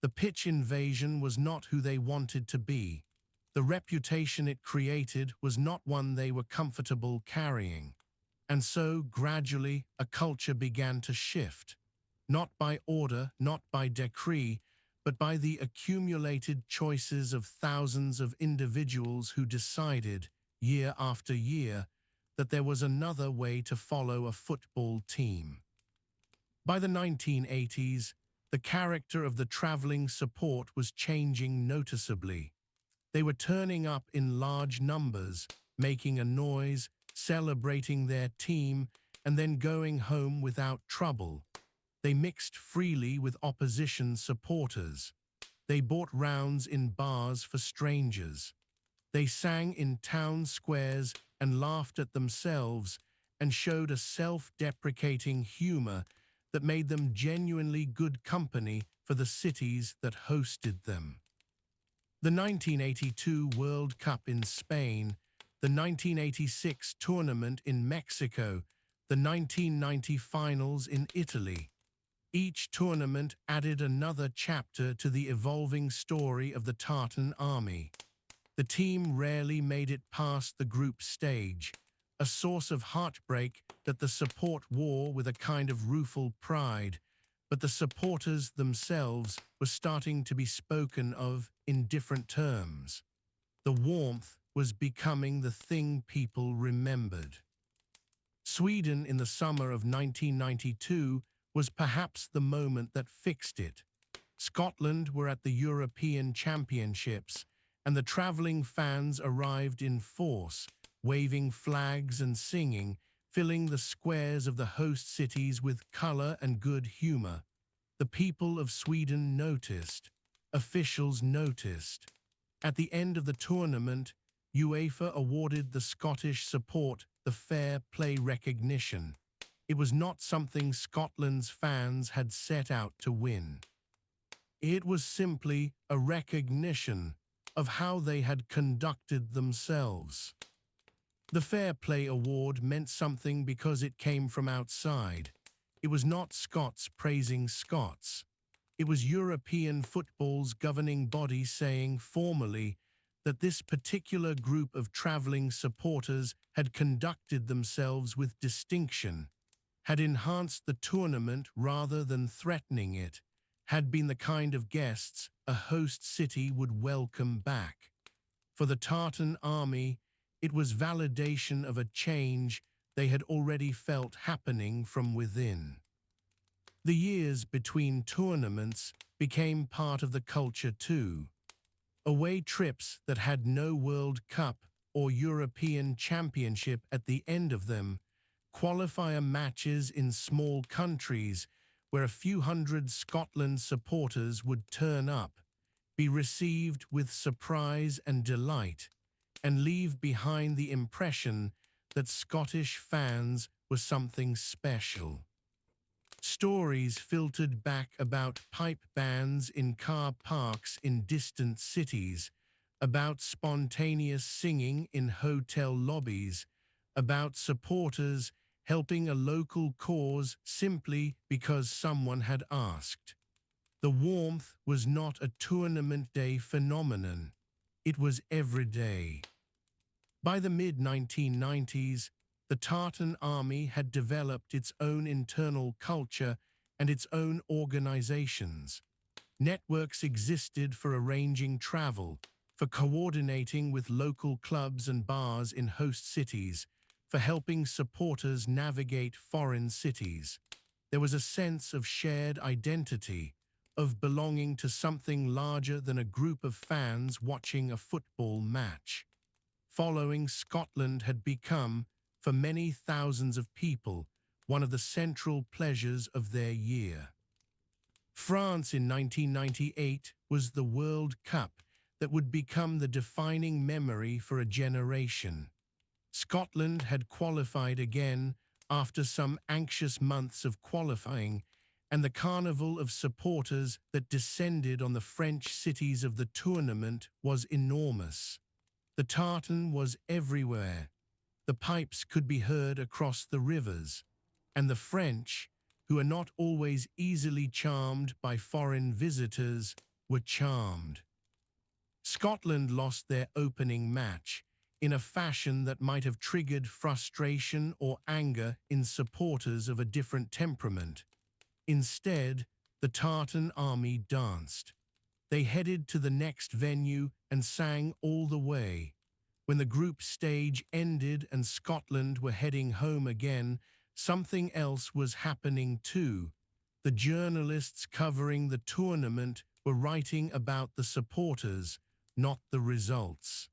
The pitch invasion was not who they wanted to be. The reputation it created was not one they were comfortable carrying. And so, gradually, a culture began to shift. Not by order, not by decree, but by the accumulated choices of thousands of individuals who decided, year after year, that there was another way to follow a football team. By the 1980s, the character of the travelling support was changing noticeably. They were turning up in large numbers, making a noise, celebrating their team, and then going home without trouble. They mixed freely with opposition supporters. They bought rounds in bars for strangers. They sang in town squares and laughed at themselves and showed a self-deprecating humor that made them genuinely good company for the cities that hosted them. The 1982 World Cup in Spain, the 1986 tournament in Mexico, the 1990 finals in Italy. Each tournament added another chapter to the evolving story of the Tartan army. The team rarely made it past the group stage, a source of heartbreak that the support wore with a kind of rueful pride, but the supporters themselves were starting to be spoken of in different terms. The warmth was becoming the thing people remembered. Sweden in the summer of 1992 was perhaps the moment that fixed it. Scotland were at the European Championships, and the travelling fans arrived in force, waving flags and singing, filling the squares of the host cities with colour and good humour. The people of Sweden noticed. Officials noticed. At the end of the tournament, UEFA awarded the Scottish support the fair play recognition. It was not something Scotland's fans had set out to win. It was simply a recognition of how they had conducted themselves. The Fair Play Award meant something because it came from outside. It was not Scots praising Scots. It was European football's governing body saying formally that this particular group of travelling supporters had conducted themselves with distinction, had enhanced the tournament rather than threatening it, had been the kind of guests a host city would welcome back. For the Tartan army, it was validation of a change they had already felt happening from within. The years between tournaments became part of the culture too. Away trips that had no World Cup or European Championship at the end of them, qualifier matches in small countries where a few hundred Scotland supporters would turn up, be received with surprise and delight, and leave behind the impression that Scottish fans were something special. Stories filtered back about pipe bands in car parks in distant cities, about spontaneous singing in hotel lobbies, about supporters helping a local cause simply because someone had asked. The warmth was not a tournament day phenomenon. It was everyday. By the mid-1990s, the Tartan army had developed its own internal culture and its own organizations. Networks existed for arranging travel, for coordinating with local clubs and bars in host cities, for helping supporters navigate foreign cities. There was a sense of shared identity, of belonging to something larger than a group of fans watching a football match. Following Scotland had become, for many thousands of people, one of the central pleasures of their year. France in 1998 was the World Cup that would become the defining memory for a generation. Scotland had qualified again after some anxious months of qualifying, and the carnival of supporters that descended on the French cities of the tournament was enormous. The tartan was everywhere. The pipes could be heard across the rivers, and the French, who are not always easily charmed by foreign visitors, were charmed. Scotland lost their opening match in a fashion that might have triggered frustration or anger in supporters of a different temperament. Instead, the Tartan army danced. They headed to the next venue and sang all the way. When the group stage ended and Scotland were heading home again, something else was happening too. The journalists covering the tournament were writing about the supporters, not the results.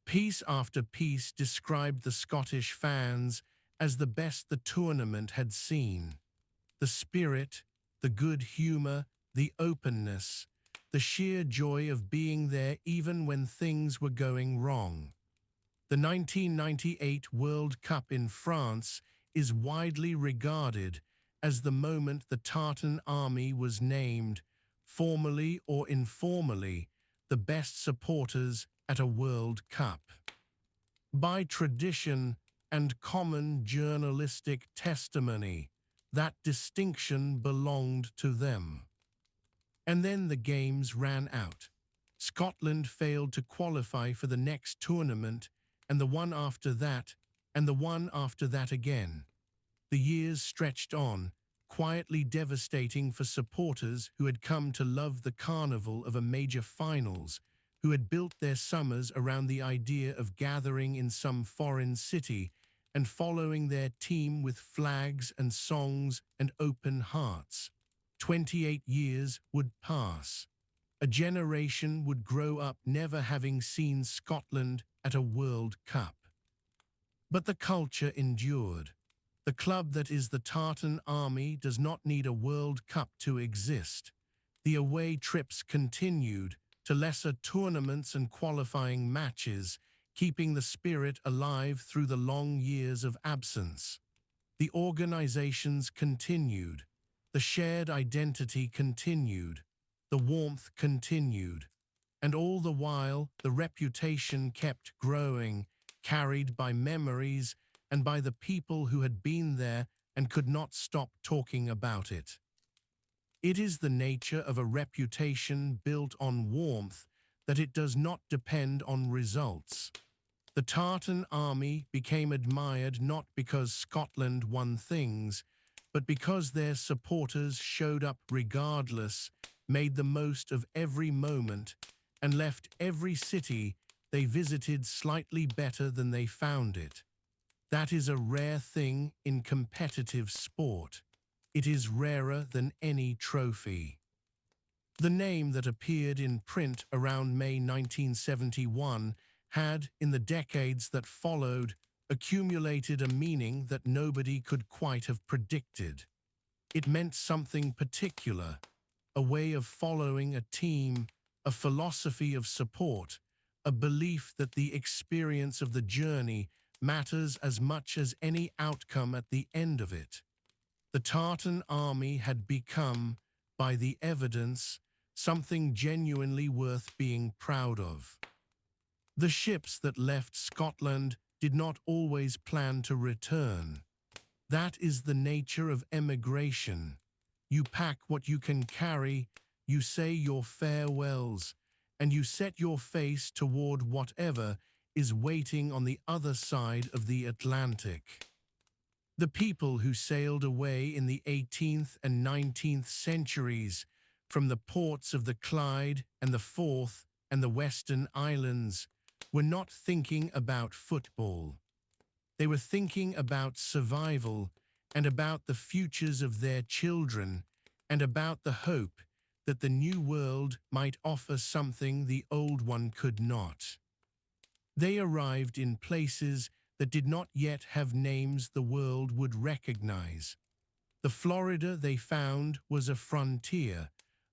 Piece after piece described the Scottish fans as the best the tournament had seen. The spirit, the good humour, the openness, the sheer joy of being there even when things were going wrong. The 1998 World Cup in France is widely regarded as the moment the Tartan army was named, formally or informally, the best supporters at a World Cup. by tradition and common journalistic testimony, that distinction belonged to them. And then the games ran out. Scotland failed to qualify for the next tournament, and the one after that, and the one after that again. The years stretched on, quietly devastating for supporters who had come to love the carnival of a major finals, who had built their summers around the idea of gathering in some foreign city and following their team with flags and songs and open hearts. 28 years would pass. A generation would grow up never having seen Scotland at a World Cup. But the culture endured. The club that is the Tartan Army does not need a World Cup to exist. The away trips continued to lesser tournaments and qualifying matches, keeping the spirit alive through the long years of absence. The organizations continued. The shared identity continued. The warmth continued. And all the while, the reputation kept growing, carried by memories and by the people who had been there and could not stop talking about it. It is the nature of a reputation built on warmth that it does not depend on results. The Tartan Army became admired not because Scotland won things, but because their supporters showed up regardless, made the most of every moment, and left every city they visited slightly better than they found it. That is a rare thing in competitive sport. It is rarer than any trophy. The name that appeared in print around May 1971 had, in the decades that followed, accumulated a meaning that nobody could quite have predicted. It meant something particular, a way of following a team, a philosophy of support, a belief that the experience of the journey matters as much as any outcome at the end of it. The Tartan Army had become, by the evidence, something genuinely worth being proud of. The ships that left Scotland did not always plan to return. That is the nature of emigration. You pack what you can carry, you say your farewells, and you set your face toward whatever is waiting on the other side of the Atlantic. The people who sailed away in the 18th and 19th centuries from the ports of the Clyde and the Forth and the Western Islands were not thinking about football. They were thinking about survival and about the futures of their children and about the hope that the new world might offer something the old one could not. They arrived in places that did not yet have names the world would recognize. The Florida they found was a frontier,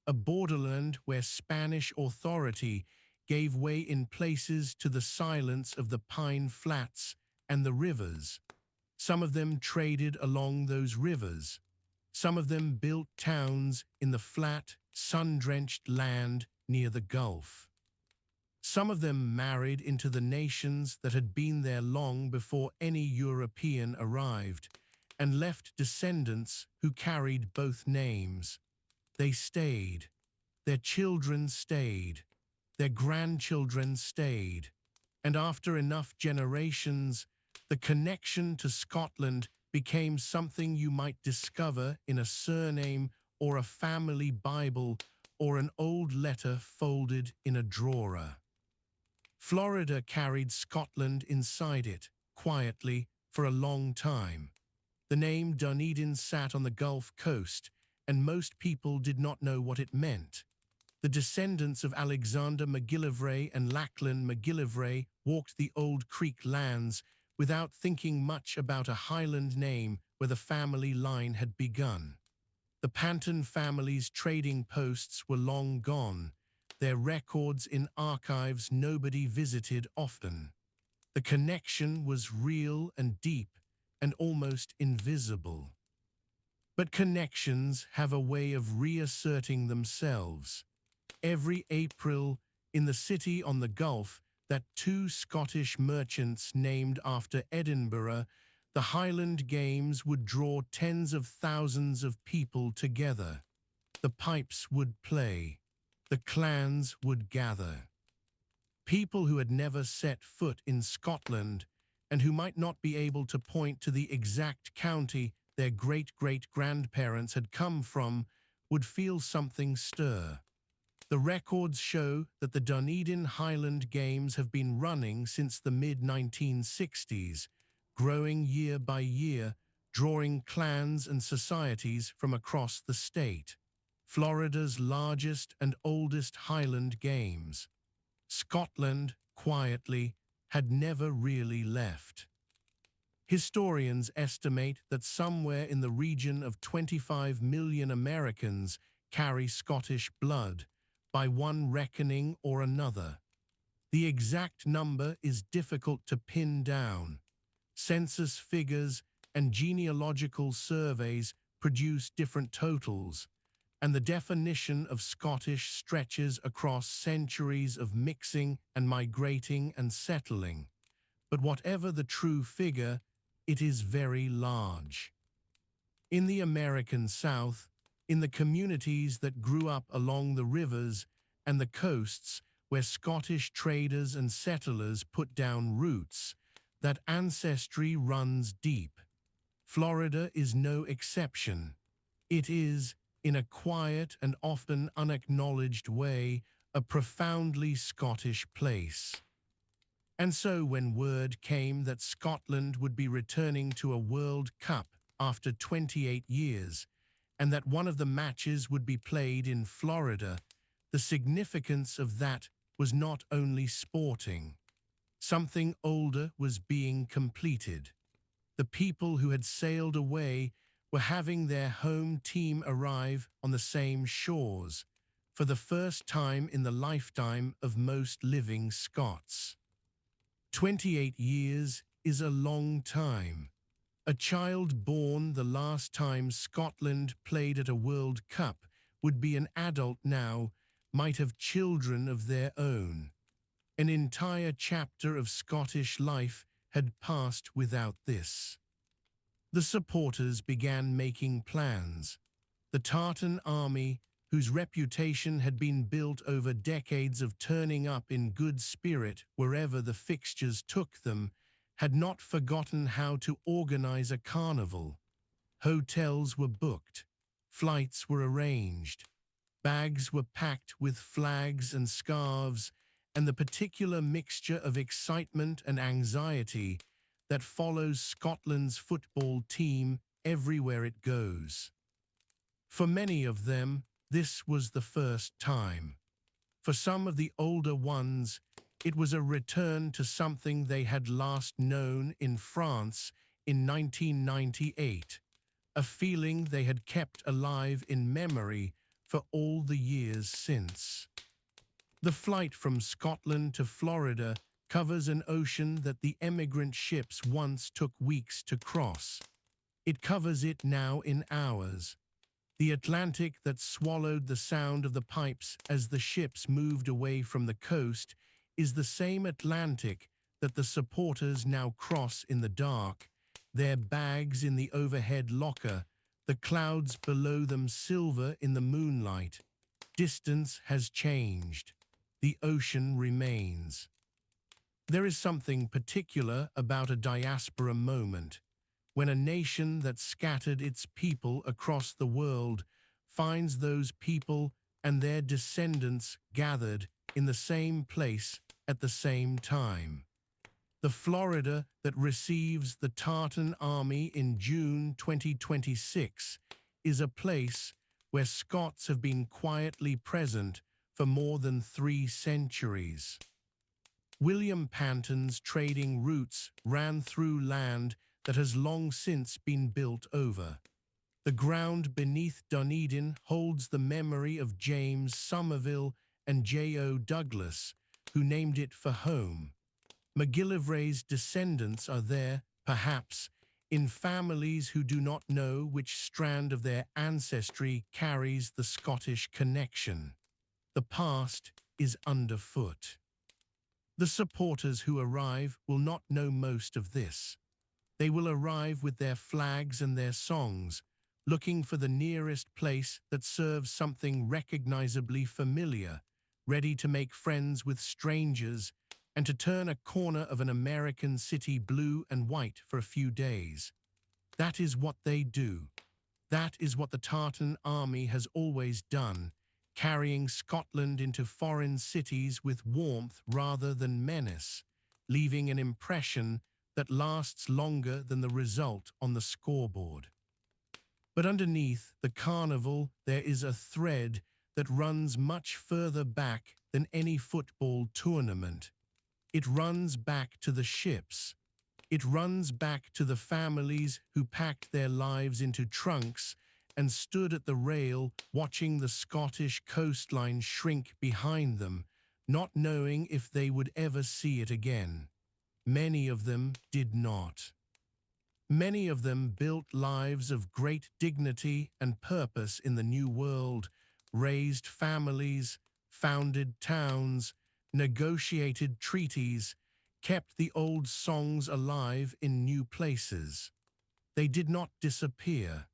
a borderland where Spanish authority gave way in places to the silence of the pine flats and the rivers. Some of them traded along those rivers. Some of them built towns in the flat, sun-drenched land near the Gulf. Some of them married into the nations that had been there long before any European arrived, and left descendants who carried both names. They stayed. Their children stayed. Their grandchildren stayed. And after enough generations, the connection to Scotland became something you might discover in a surname or a family Bible or an old letter folded in a drawer. Florida carried Scotland inside it, quietly, for a long time. The name Dunedin sat on the Gulf Coast, and most people did not know what it meant. The descendants of Alexander MacGillivray and Lachlan MacGillivray walked the old Creek lands without thinking much about a Highland name where the family line had begun. The Panton family's trading posts were long gone, their records in archives nobody visited often. The connection was real and deep and almost invisible. But connections have a way of reasserting themselves. Every April, in the city on the Gulf that two Scottish merchants named after Edinburgh, the Highland Games would draw tens of thousands of people together. The pipes would play. The clans would gather. People who had never set foot in Scotland and who might not be able to point to the exact county their great-great-grandparents had come from would feel something stir. The records show that the Dunedin Highland Games have been running since the mid-1960s, growing year by year, drawing clans and societies from across the state. Florida's largest and oldest Highland Games. Scotland, quietly, had never really left. Historians estimate that somewhere in the region of 25 million Americans carry Scottish blood, by one reckoning or another. The exact number is difficult to pin down. Census figures and genealogical surveys produce different totals, and the definition of Scottish stretches across centuries of mixing and migrating and settling. But whatever the true figure, it is very large. In the American South, in the communities that grew up along the rivers and the coasts where Scottish traders and settlers put down roots, that ancestry runs deep. Florida is no exception. It is, in a quiet and often unacknowledged way, a profoundly Scottish place. And so when word came that Scotland would be returning to a World Cup after 28 years, and that one of the matches would be played in Florida, the significance of that was not only sporting. Something older was being completed. The people who had sailed away were having their home team arrive on the same shores, for the first time in the lifetime of most living Scots. 28 years is a long time. A child born the last time Scotland played at a World Cup would be an adult now, might have children of their own. An entire chapter of Scottish life had passed without this. The supporters began making plans. The Tartan army, whose reputation had been built over decades of turning up in good spirit wherever the fixtures took them, had not forgotten how to organize a carnival. Hotels were booked, flights were arranged, bags were packed with flags and scarves, and the particular mixture of excitement and anxiety that follows Scotland's football team everywhere it goes. For many of them, this was the first time. For some of the older ones, it was a return to something they had last known in France in 1998, a feeling they had kept alive in memory for all the years since. The flight from Scotland to Florida covers an ocean that the emigrant ships once took weeks to cross. It covers it now in hours. The Atlantic that swallowed the sound of the pipes as the ships moved away from the coast is the same Atlantic that the supporters now cross in the dark, their bags in the overhead locker, the clouds below them silver in the moonlight. Distance has changed. The ocean remains. There is something particular about a diaspora moment, when a nation that scattered its people across the world finds those people and their descendants gathered in the same place at the same time. The Florida that receives the Tartan army in June 2026 is a place where Scots have been quietly present for more than 3 centuries. William Panton's trading routes ran through land that has long since been built over. The ground beneath Dunedin holds the memory of James Somerville and J.O. Douglas, who named it for home. MacGillivray's descendants are there, perhaps, in families who do not know which strand of their ancestry carries the Scottish connection. The past is underfoot. The supporters who arrive will not know most of this. They will arrive with their flags and their songs, looking for the nearest place that serves something recognizably familiar, ready to make friends with strangers and to turn a corner of an American city blue and white for a few days. That is what they do. That is what the Tartan army has always done, carrying Scotland into foreign cities with warmth rather than menace, leaving an impression that lasts longer than the result on the scoreboard. But underneath the carnival, there is a thread that runs much further back than any football tournament. It runs back to the ships. It runs back to the families who packed their lives into trunks and stood at the rail watching the Scottish coastline shrink behind them, not knowing if they would ever see it again. Many of them did not. Many of them built lives of great dignity and purpose in the New World, raised families, founded towns, negotiated treaties, kept the old songs alive in new places. They did not disappear.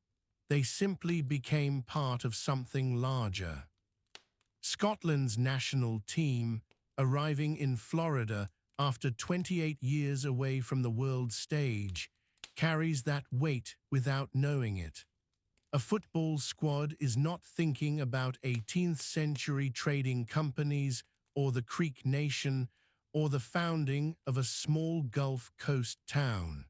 They simply became part of something larger. Scotland's national team, arriving in Florida after 28 years away from the world stage, carries that weight without knowing it. A football squad is not thinking about 18th century trading companies or the Creek Nation or the founding of a small Gulf Coast town.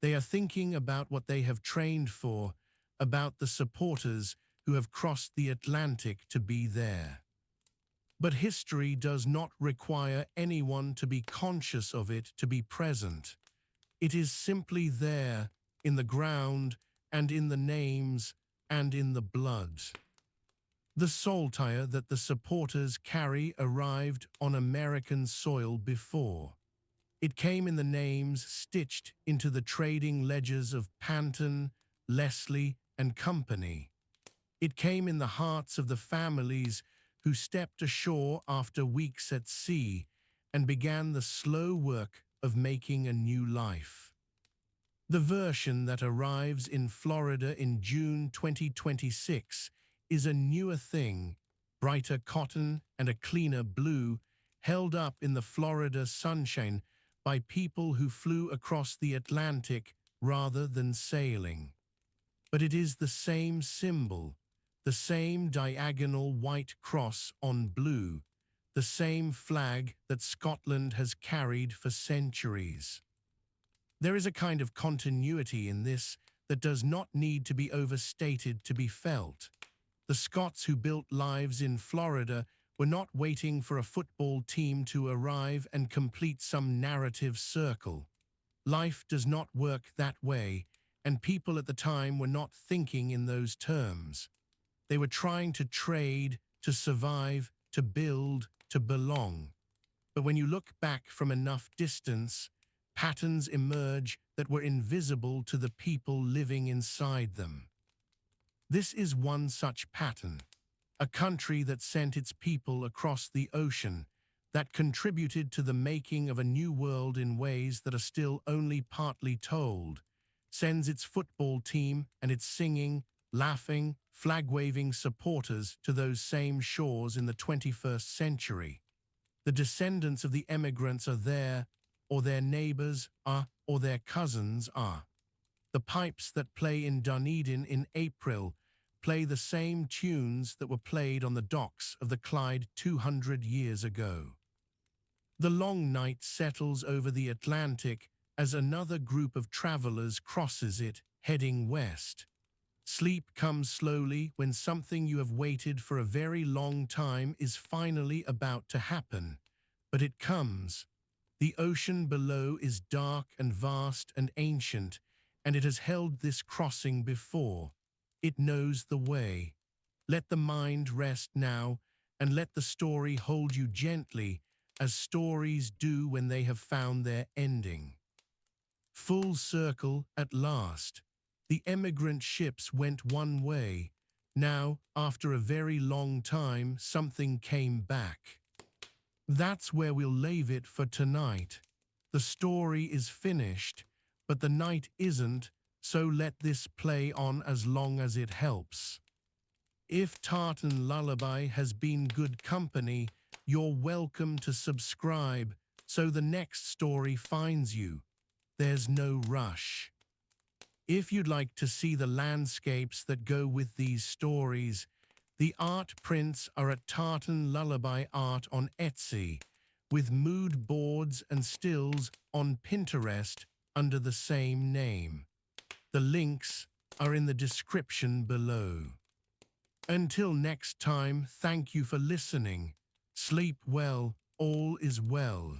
They are thinking about what they have trained for, about the supporters who have crossed the Atlantic to be there. But history does not require anyone to be conscious of it to be present. It is simply there, in the ground, and in the names, and in the blood. The saltire that the supporters carry arrived on American soil before. It came in the names stitched into the trading ledgers of Panton, Leslie, and Company. It came in the hearts of the families who stepped ashore after weeks at sea and began the slow work of making a new life. The version that arrives in Florida in June 2026 is a newer thing, brighter cotton and a cleaner blue, held up in the Florida sunshine by people who flew across the Atlantic rather than sailing. But it is the same symbol, the same diagonal white cross on blue, the same flag that Scotland has carried for centuries. There is a kind of continuity in this that does not need to be overstated to be felt. The Scots who built lives in Florida were not waiting for a football team to arrive and complete some narrative circle. Life does not work that way, and people at the time were not thinking in those terms. They were trying to trade, to survive, to build, to belong. But when you look back from enough distance, patterns emerge that were invisible to the people living inside them. This is one such pattern, a country that sent its people across the ocean, that contributed to the making of a new world in ways that are still only partly told, sends its football team and its singing, laughing, flag-waving supporters to those same shores in the 21st century. The descendants of the emigrants are there, or their neighbors are, or their cousins are. The pipes that play in Dunedin in April play the same tunes that were played on the docks of the Clyde 200 years ago. The long night settles over the Atlantic as another group of travelers crosses it, heading west. Sleep comes slowly when something you have waited for a very long time is finally about to happen. But it comes. The ocean below is dark and vast and ancient, and it has held this crossing before. It knows the way. Let the mind rest now, and let the story hold you gently, as stories do when they have found their ending. Full circle at last. The emigrant ships went one way. Now, after a very long time, something came back. That's where we'll leave it for tonight. The story is finished, but the night isn't, so let this play on as long as it helps. If Tartan Lullaby has been good company, you're welcome to subscribe so the next story finds you. There's no rush. If you'd like to see the landscapes that go with these stories, the art prints are at Tartan Lullaby Art on Etsy, with mood boards and stills on Pinterest under the same name. The links are in the description below. Until next time, thank you for listening. Sleep well, all is well.